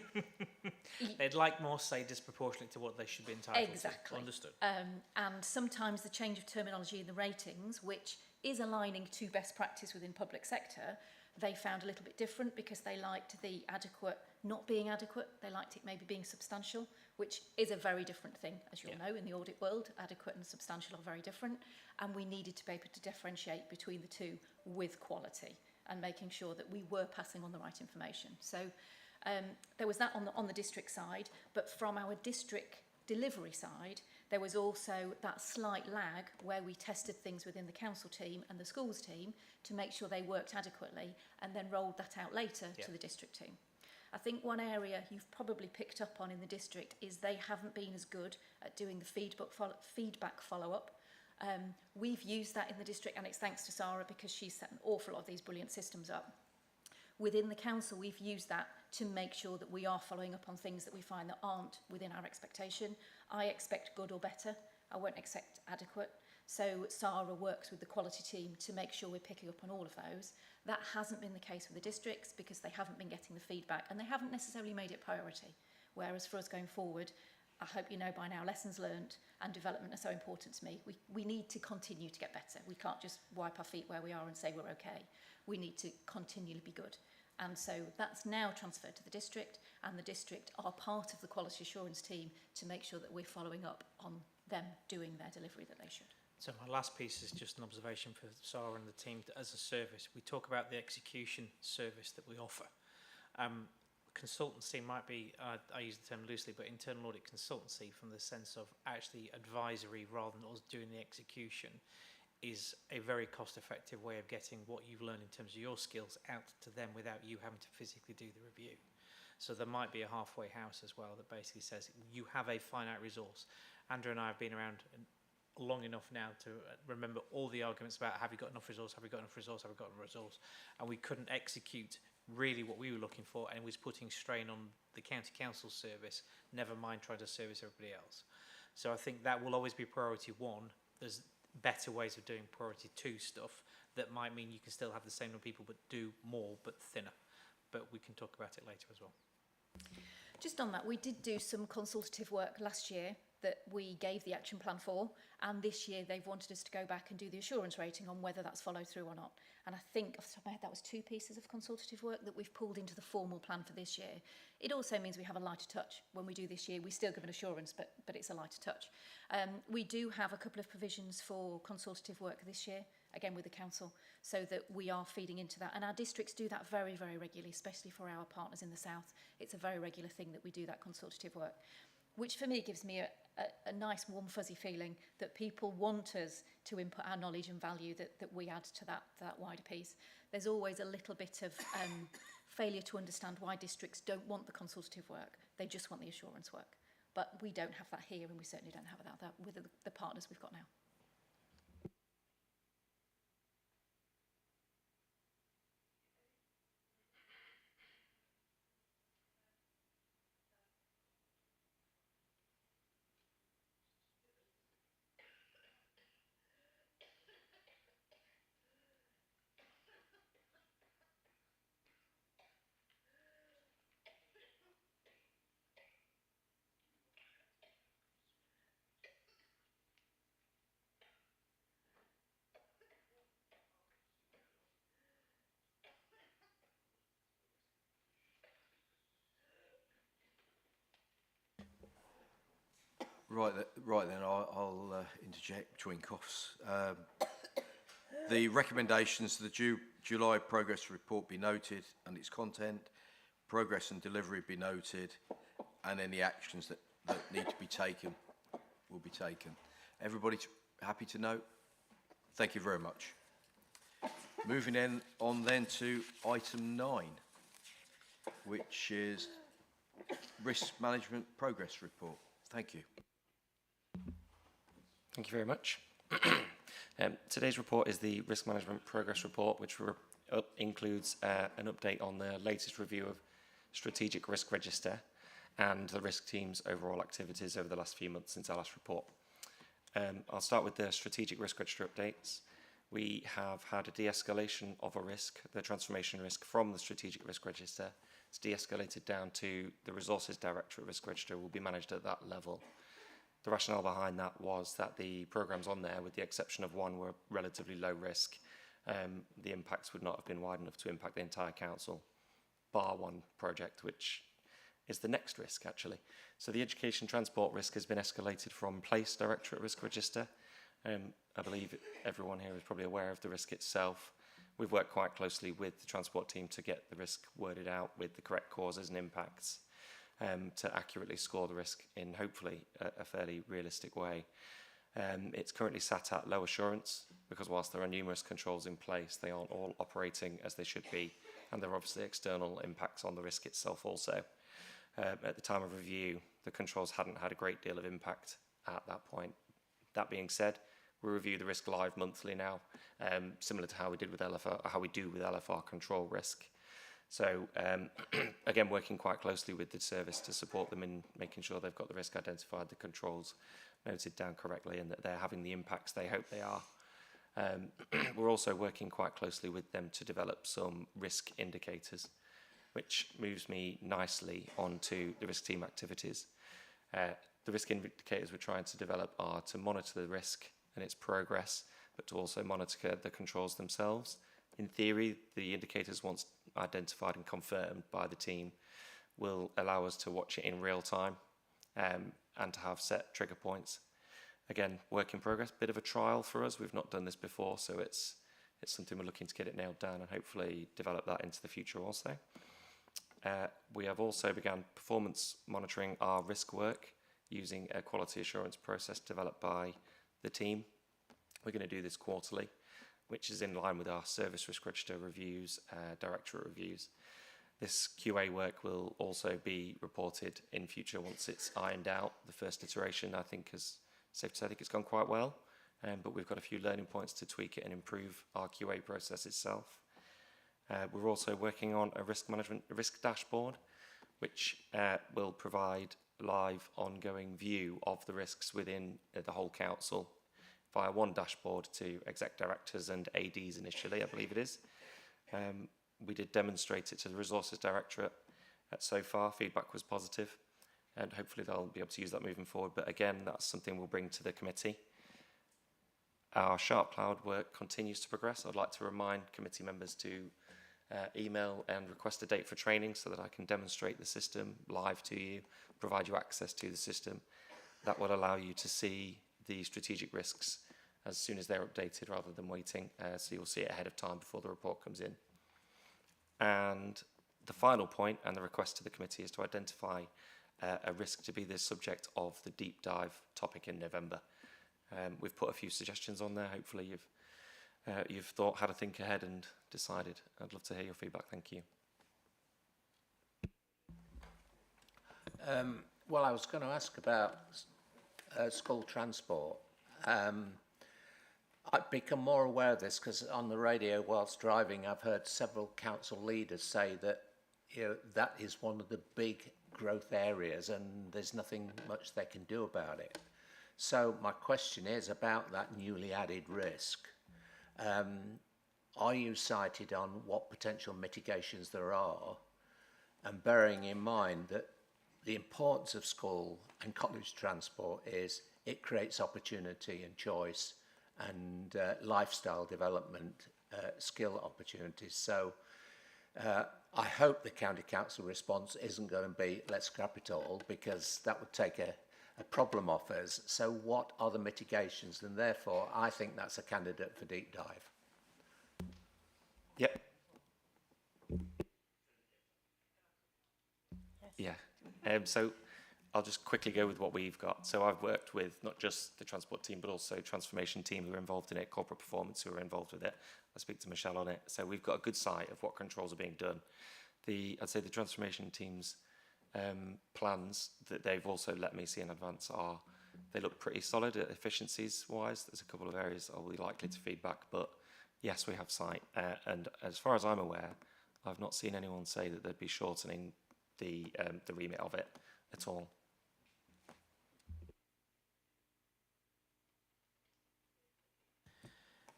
they'd like more say disproportionate to what they should be entitled exactly. to. Understood. And sometimes the change of terminology in the ratings, which is aligning to best practice within public sector, they found a little bit different, because they liked the adequate not being adequate. They liked it maybe being substantial, which is a very different thing, as you'll know, in the audit world. Adequate and substantial are very different, and we needed to be able to differentiate between the two with quality and making sure that we were passing on the right information. So there was that on the district side, but from our district delivery side, there was also that slight lag where we tested things within the council team and the schools team to make sure they worked adequately, and then rolled that out later to the district team. I think one area you've probably picked up on in the district is they haven't been as good at doing the feedback follow-up. We've used that in the district, and it's thanks to Sarah, because she's set an awful lot of these brilliant systems up. Within the council, we've used that to make sure that we are following up on things that we find that aren't within our expectation. I expect good or better. I won't accept adequate. So Sarah works with the quality team to make sure we're picking up on all of those. That hasn't been the case with the districts, because they haven't been getting the feedback and they haven't necessarily made it priority. Whereas for us going forward, I hope you know by now, lessons learned and development are so important to me. We need to continue to get better. We can't just wipe our feet where we are and say we're okay. We need to continually be good. And so that's now transferred to the district, and the district are part of the quality assurance team to make sure that we're following up on them doing their delivery that they should. So my last piece is just an observation for Sarah and the team. As a service, we talk about the execution service that we offer. Consultancy might be, I use the term loosely, but internal audit consultancy, from the sense of actually advisory rather than us doing the execution, is a very cost-effective way of getting what you've learned in terms of your skills out to them without you having to physically do the review. So there might be a halfway house as well that basically says you have a finite resource. Andrew and I have been around long enough now to remember all the arguments about have you got enough resource, have you got enough resource, have you got enough resource, and we couldn't execute really what we were looking for, and it was putting strain on the county council service, never mind trying to service everybody else. So I think that will always be priority one. There's better ways of doing priority two stuff that might mean you can still have the same number of people but do more but thinner, but we can talk about it later as well. Just on that, we did do some consultative work last year that we gave the action plan for, and this year they've wanted us to go back and do the assurance rating on whether that's followed through or not. And I think off the top of my head that was 2 pieces of consultative work that we've pulled into the formal plan for this year. It also means we have a lighter touch when we do this year. We still give an assurance, but it's a lighter touch. We do have a couple of provisions for consultative work this year, again with the council, so that we are feeding into that. And our districts do that very, very regularly, especially for our partners in the south. It's a very regular thing that we do that consultative work, which for me gives me a nice warm fuzzy feeling that people want us to input our knowledge and value that we add to that wider piece. There's always a little bit of failure to understand why districts don't want the consultative work. They just want the assurance work. But we don't have that here, and we certainly don't have that with the partners we've got now. Right then, I'll interject between coughs. The recommendations to the July progress report be noted and its content, progress and delivery be noted, and any actions that need to be taken will be taken. Everybody happy to note? Thank you very much. Moving on then to item 9, which is risk management progress report. Thank you. Thank you very much. Today's report is the Risk Management Progress Report, which includes an update on the latest review of Strategic Risk Register and the risk team's overall activities over the last few months since our last report. I'll start with the Strategic Risk Register updates. We have had a de-escalation of a risk, the transformation risk, from the Strategic Risk Register. It's de-escalated down to the Resources Directorate Risk Register will be managed at that level. The rationale behind that was that the programmes on there, with the exception of one, were relatively low risk. The impacts would not have been wide enough to impact the entire council, bar one project, which is the next risk, actually. So the education transport risk has been escalated from Place Directorate Risk Register. I believe everyone here is probably aware of the risk itself. We've worked quite closely with the transport team to get the risk worded out with the correct causes and impacts, to accurately score the risk in hopefully a fairly realistic way. It's currently sat at low assurance because whilst there are numerous controls in place, they aren't all operating as they should be, and there are obviously external impacts on the risk itself also. At the time of review, the controls hadn't had a great deal of impact at that point. That being said, we review the risk live monthly now, similar to how we did with LFR, how we do with LFR control risk. So again, working quite closely with the service to support them in making sure they've got the risk identified, the controls noted down correctly, and that they're having the impacts they hope they are. We're also working quite closely with them to develop some risk indicators, which moves me nicely onto the risk team activities. The risk indicators we're trying to develop are to monitor the risk and its progress, but to also monitor the controls themselves. In theory, the indicators, once identified and confirmed by the team, will allow us to watch it in real time and to have set trigger points. Again, work in progress, bit of a trial for us. We've not done this before, so it's something we're looking to get it nailed down and hopefully develop that into the future also. We have also begun performance monitoring our risk work using a quality assurance process developed by the team. We're going to do this quarterly, which is in line with our service risk register reviews, directorate reviews. This QA work will also be reported in future once it's ironed out. The first iteration, I think, is safe to say, I think it's gone quite well, but we've got a few learning points to tweak it and improve our QA process itself. We're also working on a risk dashboard, which will provide live ongoing view of the risks within the whole council via one dashboard to exec directors and ADs initially, I believe it is. We did demonstrate it to the Resources Directorate. So far, feedback was positive, and hopefully they'll be able to use that moving forward. But again, that's something we'll bring to the committee. Our Sharp Cloud work continues to progress. I'd like to remind committee members to email and request a date for training so that I can demonstrate the system live to you, provide you access to the system. That will allow you to see the strategic risks as soon as they're updated rather than waiting, so you'll see it ahead of time before the report comes in. And the final point and the request to the committee is to identify a risk to be the subject of the deep dive topic in November. We've put a few suggestions on there. Hopefully you've had a think ahead and decided. I'd love to hear your feedback. Thank you. Well, I was going to ask about school transport. I've become more aware of this because on the radio whilst driving, I've heard several council leaders say that that is one of the big growth areas and there's nothing much they can do about it. So my question is about that newly added risk. Are you cited on what potential mitigations there are? And bearing in mind that the importance of school and college transport is it creates opportunity and choice and lifestyle development, skill opportunities. So I hope the county council response isn't going to be let's scrap it all, because that would take problem offers. So what are the mitigations? And therefore, I think that's a candidate for deep dive. Yep. Yeah. So I'll just quickly go with what we've got. So I've worked with not just the transport team, but also transformation team who are involved in it, corporate performance who are involved with it. I speak to Michelle on it. So we've got a good sight of what controls are being done. I'd say the transformation team's plans that they've also let me see in advance they look pretty solid efficiencies wise. There's a couple of areas that I'll be likely to feedback, but yes, we have sight. And as far as I'm aware, I've not seen anyone say that they'd be shortening the remit of it at all.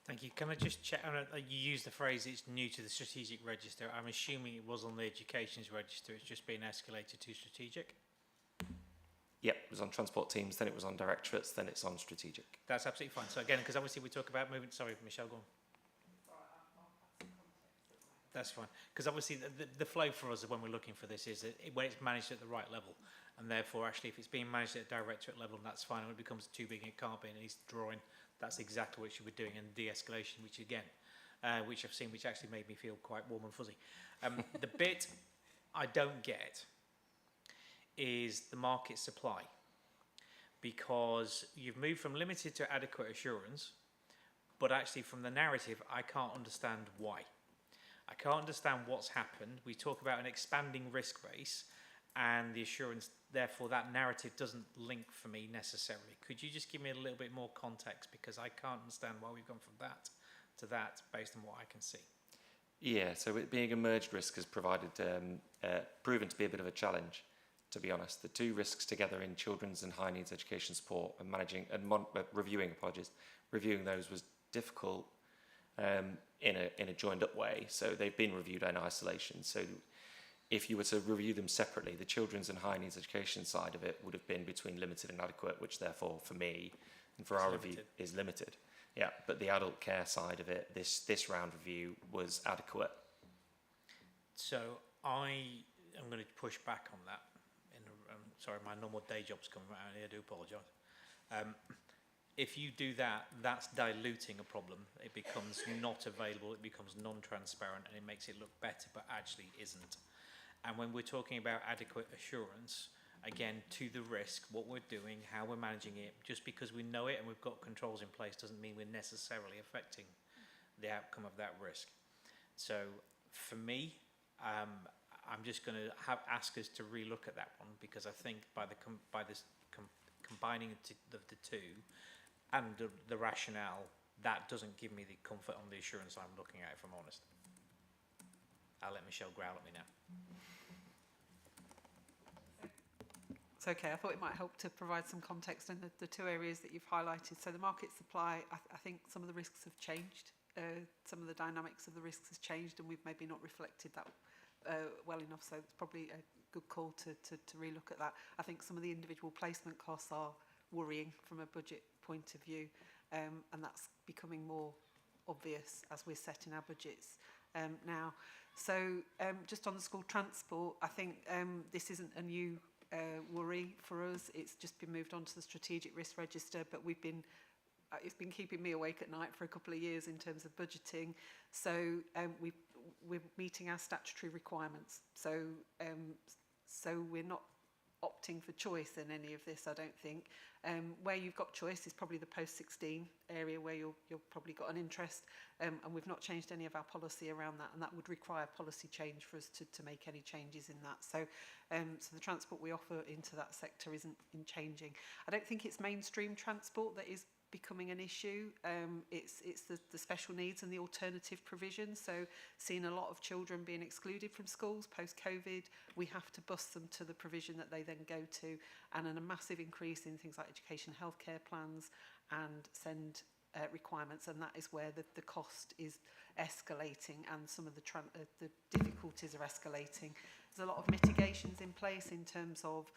Thank you. Can I just check? You used the phrase "it's new to the strategic register." I'm assuming it was on the education's register. It's just been escalated to strategic. Yep, it was on transport teams, then it was on directorates, then it's on strategic. That's absolutely fine. So again, because obviously we talk about moving. Sorry, Michelle, go on. That's fine. Because obviously the flow for us when we're looking for this is that when it's managed at the right level, and therefore actually if it's being managed at a directorate level, that's fine. When it becomes too big and it can't be, and he's drawing. That's exactly what you were doing, and de-escalation, which again, which I've seen, which actually made me feel quite warm and fuzzy. The bit I don't get is the market supply, because you've moved from limited to adequate assurance, but actually from the narrative, I can't understand why. I can't understand what's happened. We talk about an expanding risk base, and the assurance, therefore that narrative doesn't link for me necessarily. Could you just give me a little bit more context, because I can't understand why we've gone from that to that based on what I can see. Yeah, so it being a merged risk has proven to be a bit of a challenge, to be honest. The two risks together in children's and high needs education support and managing and reviewing those was difficult in a joined up way. So they've been reviewed in isolation. So if you were to review them separately, the children's and high needs education side of it would have been between limited and adequate, which therefore for me and for our review is limited. Yeah, but the adult care side of it, this round review was adequate. So I am going to push back on that. Sorry, my normal day job's coming out here, I do apologise. If you do that, that's diluting a problem. It becomes not available, it becomes non-transparent, and it makes it look better, but actually isn't. And when we're talking about adequate assurance, again, to the risk, what we're doing, how we're managing it, just because we know it and we've got controls in place doesn't mean we're necessarily affecting the outcome of that risk. So for me, I'm just going to ask us to relook at that one, because I think by combining the two and the rationale, that doesn't give me the comfort on the assurance I'm looking at, if I'm honest. I'll let Michelle growl at me now. It's okay. I thought it might help to provide some context in the two areas that you've highlighted. So the market supply, I think some of the risks have changed. Some of the dynamics of the risks has changed, and we've maybe not reflected that well enough. So it's probably a good call to relook at that. I think some of the individual placement costs are worrying from a budget point of view, and that's becoming more obvious as we're setting our budgets now. So just on the school transport, I think this isn't a new worry for us. It's just been moved on to the strategic risk register, but it's been keeping me awake at night for a couple of years in terms of budgeting. So we're meeting our statutory requirements. So we're not opting for choice in any of this, I don't think. Where you've got choice is probably the post-16 area, where you've probably got an interest, and we've not changed any of our policy around that, and that would require policy change for us to make any changes in that. So the transport we offer into that sector isn't changing. I don't think it's mainstream transport that is becoming an issue. It's the special needs and the alternative provision. So seeing a lot of children being excluded from schools post-COVID, we have to bus them to the provision that they then go to, and a massive increase in things like education healthcare plans and SEND requirements, and that is where the cost is escalating, and some of the difficulties are escalating. There's a lot of mitigations in place in terms of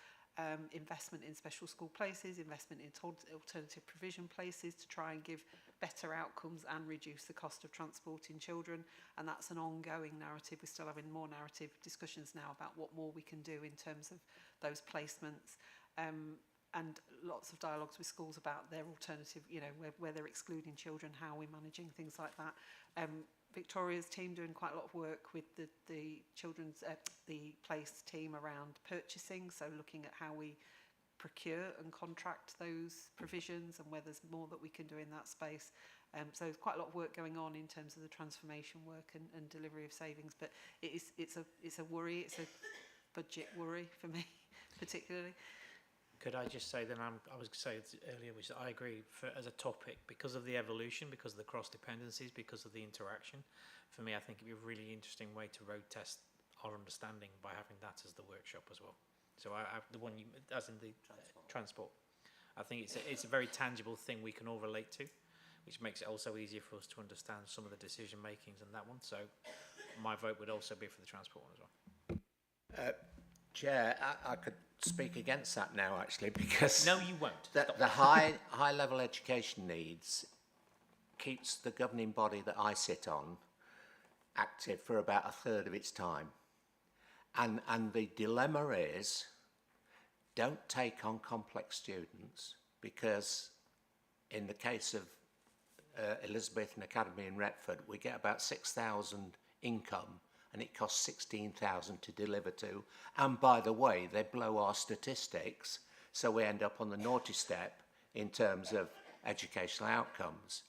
investment in special school places, investment in alternative provision places to try and give better outcomes and reduce the cost of transporting children, and that's an ongoing narrative. We're still having more narrative discussions now about what more we can do in terms of those placements. and lots of dialogues with schools about their alternative, you know, where they're excluding children, how we're managing things like that. Victoria's team doing quite a lot of work with the children's, the place team around purchasing, so looking at how we procure and contract those provisions and where there's more that we can do in that space. So there's quite a lot of work going on in terms of the transformation work and delivery of savings, but it's a worry, it's a budget worry for me particularly. Could I just say then, I was saying earlier, which I agree as a topic, because of the evolution, because of the cross dependencies, because of the interaction, for me I think it'd be a really interesting way to road test our understanding by having that as the workshop as well. So the one you, as in the transport. I think it's a very tangible thing we can all relate to, which makes it also easier for us to understand some of the decision makings in that one. So my vote would also be for the transport one as well. Chair, I could speak against that now actually, because no, you won't. The high level education needs keeps the governing body that I sit on active for about a third of its time. And the dilemma is, don't take on complex students, because in the case of Elizabethan Academy in Retford, we get about 6,000 income and it costs 16,000 to deliver to. And by the way, they blow our statistics, so we end up on the naughty step in terms of educational outcomes.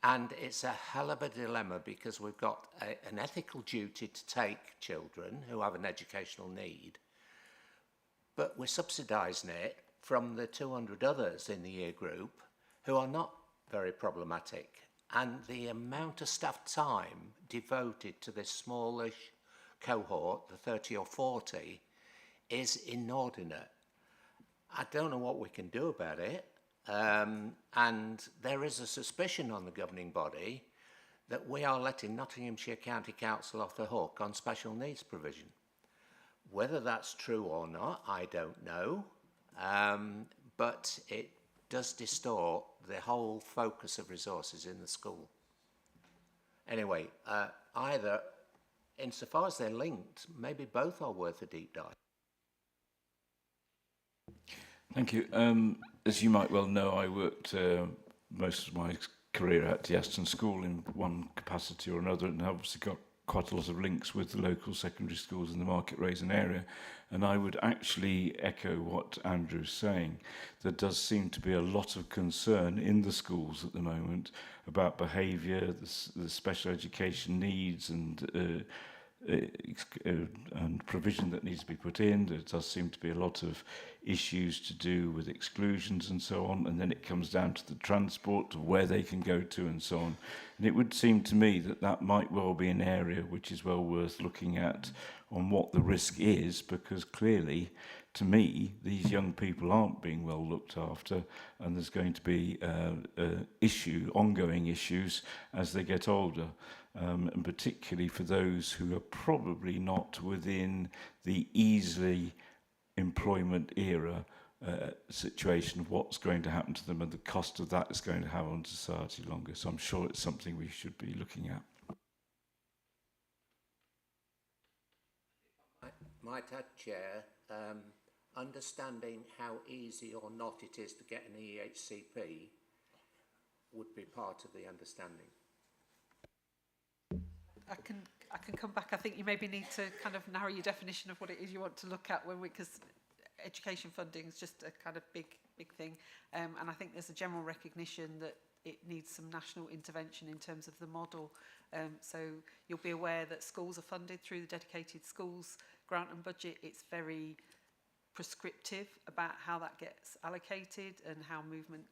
And it's a hell of a dilemma, because we've got an ethical duty to take children who have an educational need, but we're subsidising it from the 200 others in the year group who are not very problematic. And the amount of staff time devoted to this smallish cohort, the 30 or 40, is inordinate. I don't know what we can do about it. And there is a suspicion on the governing body that we are letting Nottinghamshire County Council off the hook on special needs provision. Whether that's true or not, I don't know, but it does distort the whole focus of resources in the school. Anyway, either, insofar as they're linked, maybe both are worth a deep dive. Thank you. As you might well know, I worked most of my career at the Aston School in one capacity or another, and obviously got quite a lot of links with the local secondary schools in the Market Rasen area. And I would actually echo what Andrew's saying. There does seem to be a lot of concern in the schools at the moment about behaviour, the special education needs and provision that needs to be put in. There does seem to be a lot of issues to do with exclusions and so on, and then it comes down to the transport, to where they can go to and so on. And it would seem to me that that might well be an area which is well worth looking at on what the risk is, because clearly, to me, these young people aren't being well looked after, and there's going to be ongoing issues as they get older. And particularly for those who are probably not within the easily employment era situation of what's going to happen to them and the cost of that is going to have on society longer. So I'm sure it's something we should be looking at. Might add, Chair, understanding how easy or not it is to get an EHCP would be part of the understanding. I can come back. I think you maybe need to kind of narrow your definition of what it is you want to look at because education funding is just a kind of big thing. And I think there's a general recognition that it needs some national intervention in terms of the model. So you'll be aware that schools are funded through the dedicated schools grant and budget. It's very prescriptive about how that gets allocated and how movement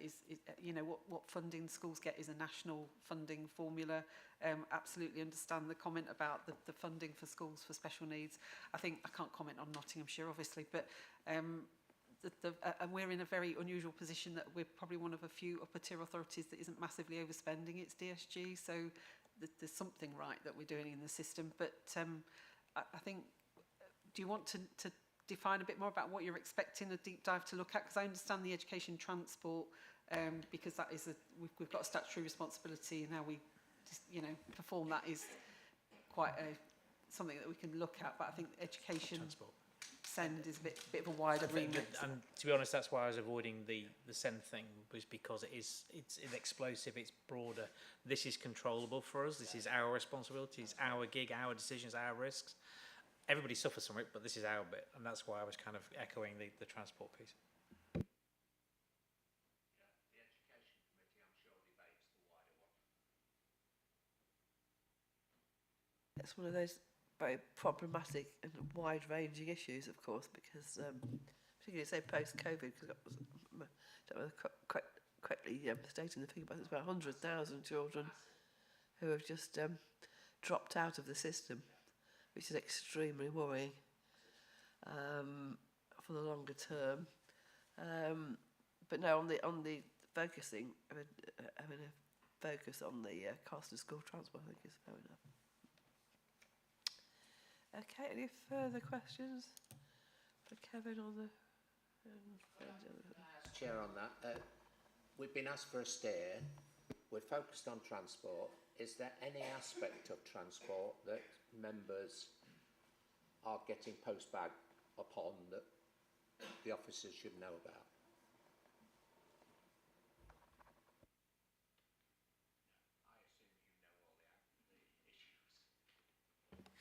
is you know, what funding schools get is a national funding formula. Absolutely understand the comment about the funding for schools for special needs. I think I can't comment on Nottinghamshire, obviously, but and we're in a very unusual position that we're probably one of a few upper tier authorities that isn't massively overspending its DSG. So there's something right that we're doing in the system. But I think, do you want to define a bit more about what you're expecting a deep dive to look at? Because I understand the education transport, because that is we've got a statutory responsibility, and how we perform that is quite something that we can look at. But I think education transport. send is a bit of a wider remit. And to be honest, that's why I was avoiding the send thing, was because it's explosive, it's broader. This is controllable for us. This is our responsibility. It's our gig, our decisions, our risks. Everybody suffers from it, but this is our bit, and that's why I was kind of echoing the transport piece. It's one of those very problematic and wide-ranging issues, of course, because particularly say post-COVID, because I don't know correctly stating the figure, but it's about 100,000 children who have just dropped out of the system, which is extremely worrying for the longer term. But no, on the focusing, having a focus on the cost of school transport, I think is fair enough. Okay, any further questions for Kevin on the... Chair, on that, we've been asked for a steer. We're focused on transport. Is there any aspect of transport that members are getting postbag upon that the officers should know about?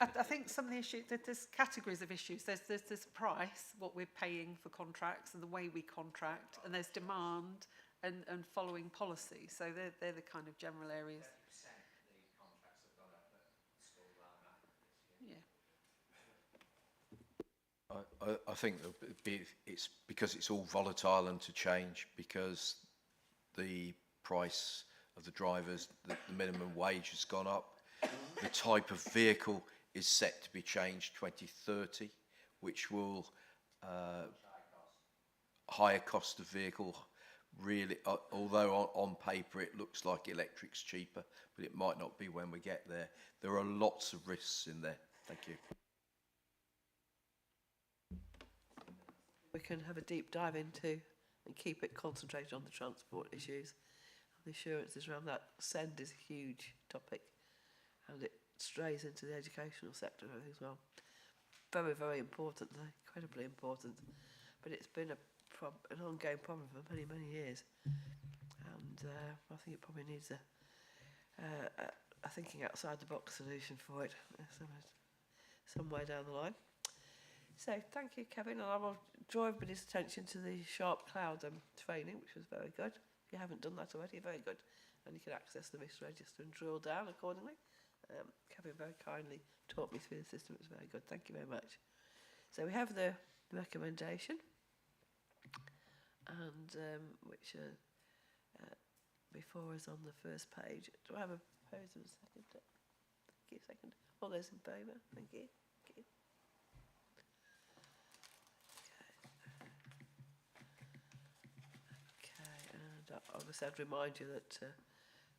I think some of the issues, there's categories of issues. There's price, what we're paying for contracts and the way we contract, and there's demand and following policy. So they're the kind of general areas. Yeah. I think it's because it's all volatile and to change, because the price of the drivers, the minimum wage has gone up. The type of vehicle is set to be changed 2030, which will higher cost of vehicle. Really, although on paper it looks like electric's cheaper, but it might not be when we get there. There are lots of risks in there. Thank you. We can have a deep dive into and keep it concentrated on the transport issues. And the assurances around that send is a huge topic, and it strays into the educational sector as well. Very, very important, incredibly important. But it's been an ongoing problem for many, many years. And I think it probably needs a thinking outside the box solution for it somewhere down the line. So thank you, Kevin, and I will draw everybody's attention to the sharp cloud training, which was very good. If you haven't done that already, very good. And you can access the risk register and drill down accordingly. Kevin very kindly taught me through the system. It was very good. Thank you very much. So we have the recommendation, and which are before us on the first page. Do I have a proposer and a second? Thank you. Second. All those in favour? Thank you. Thank you. Okay, and obviously I'd remind you that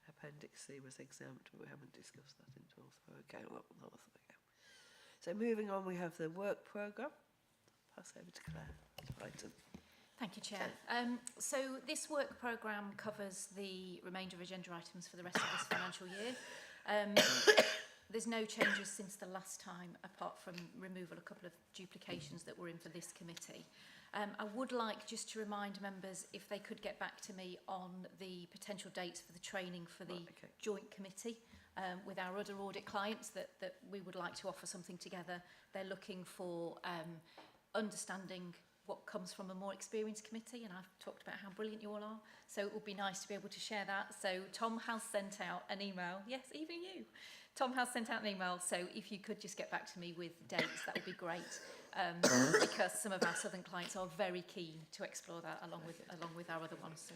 Appendix C was exempt, but we haven't discussed that in all, so okay, well, okay. So moving on, we have the work programme. Pass over to Claire. Thank you, Chair. So this work programme covers the remainder of agenda items for the rest of this financial year. There's no changes since the last time, apart from removal of a couple of duplications that were in for this committee. I would like just to remind members if they could get back to me on the potential dates for the training for the joint committee with our other audit clients, that we would like to offer something together. They're looking for understanding what comes from a more experienced committee, and I've talked about how brilliant you all are, so it would be nice to be able to share that. So Tom has sent out an email. Yes, even you. Tom has sent out an email, so if you could just get back to me with dates, that would be great. Because some of our southern clients are very keen to explore that along with our other ones. So.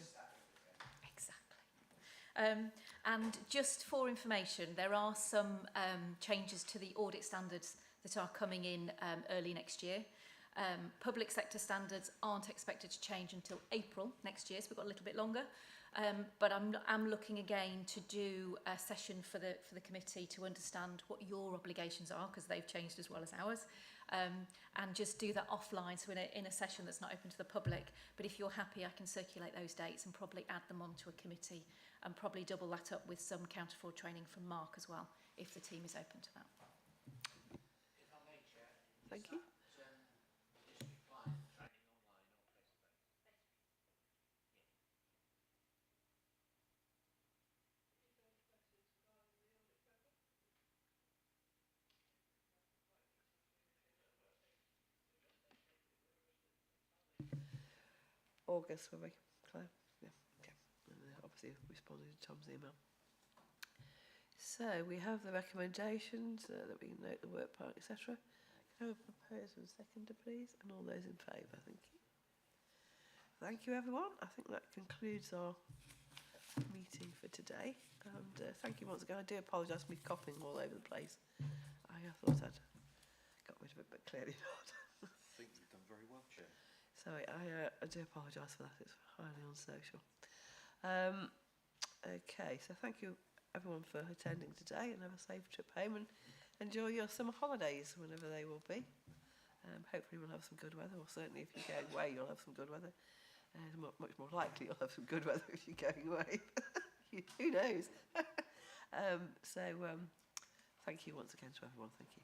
Exactly. And just for information, there are some changes to the audit standards that are coming in early next year. Public sector standards aren't expected to change until April next year, so we've got a little bit longer. But I'm looking again to do a session for the committee to understand what your obligations are, because they've changed as well as ours, and just do that offline, so in a session that's not open to the public. But if you're happy, I can circulate those dates and probably add them onto a committee, and probably double that up with some counterfraud training from Mark as well, if the team is open to that. Thank you. August, were we, Claire? Yeah, okay. And obviously responding to Tom's email. So we have the recommendations that we can note the work part, etc. Can I have a proposer and seconder, please? And all those in favour, thank you. Thank you, everyone. I think that concludes our meeting for today. And thank you once again. I do apologise for me coughing all over the place. I thought I'd got rid of it, but clearly not. I think you've done very well, Chair. Sorry, I do apologise for that. It's highly unsocial. Okay, so thank you everyone for attending today, and have a safe trip home and enjoy your summer holidays whenever they will be. Hopefully we'll have some good weather, or certainly if you're going away you'll have some good weather. Much more likely you'll have some good weather if you're going away. Who knows? Thank you once again to everyone. Thank you.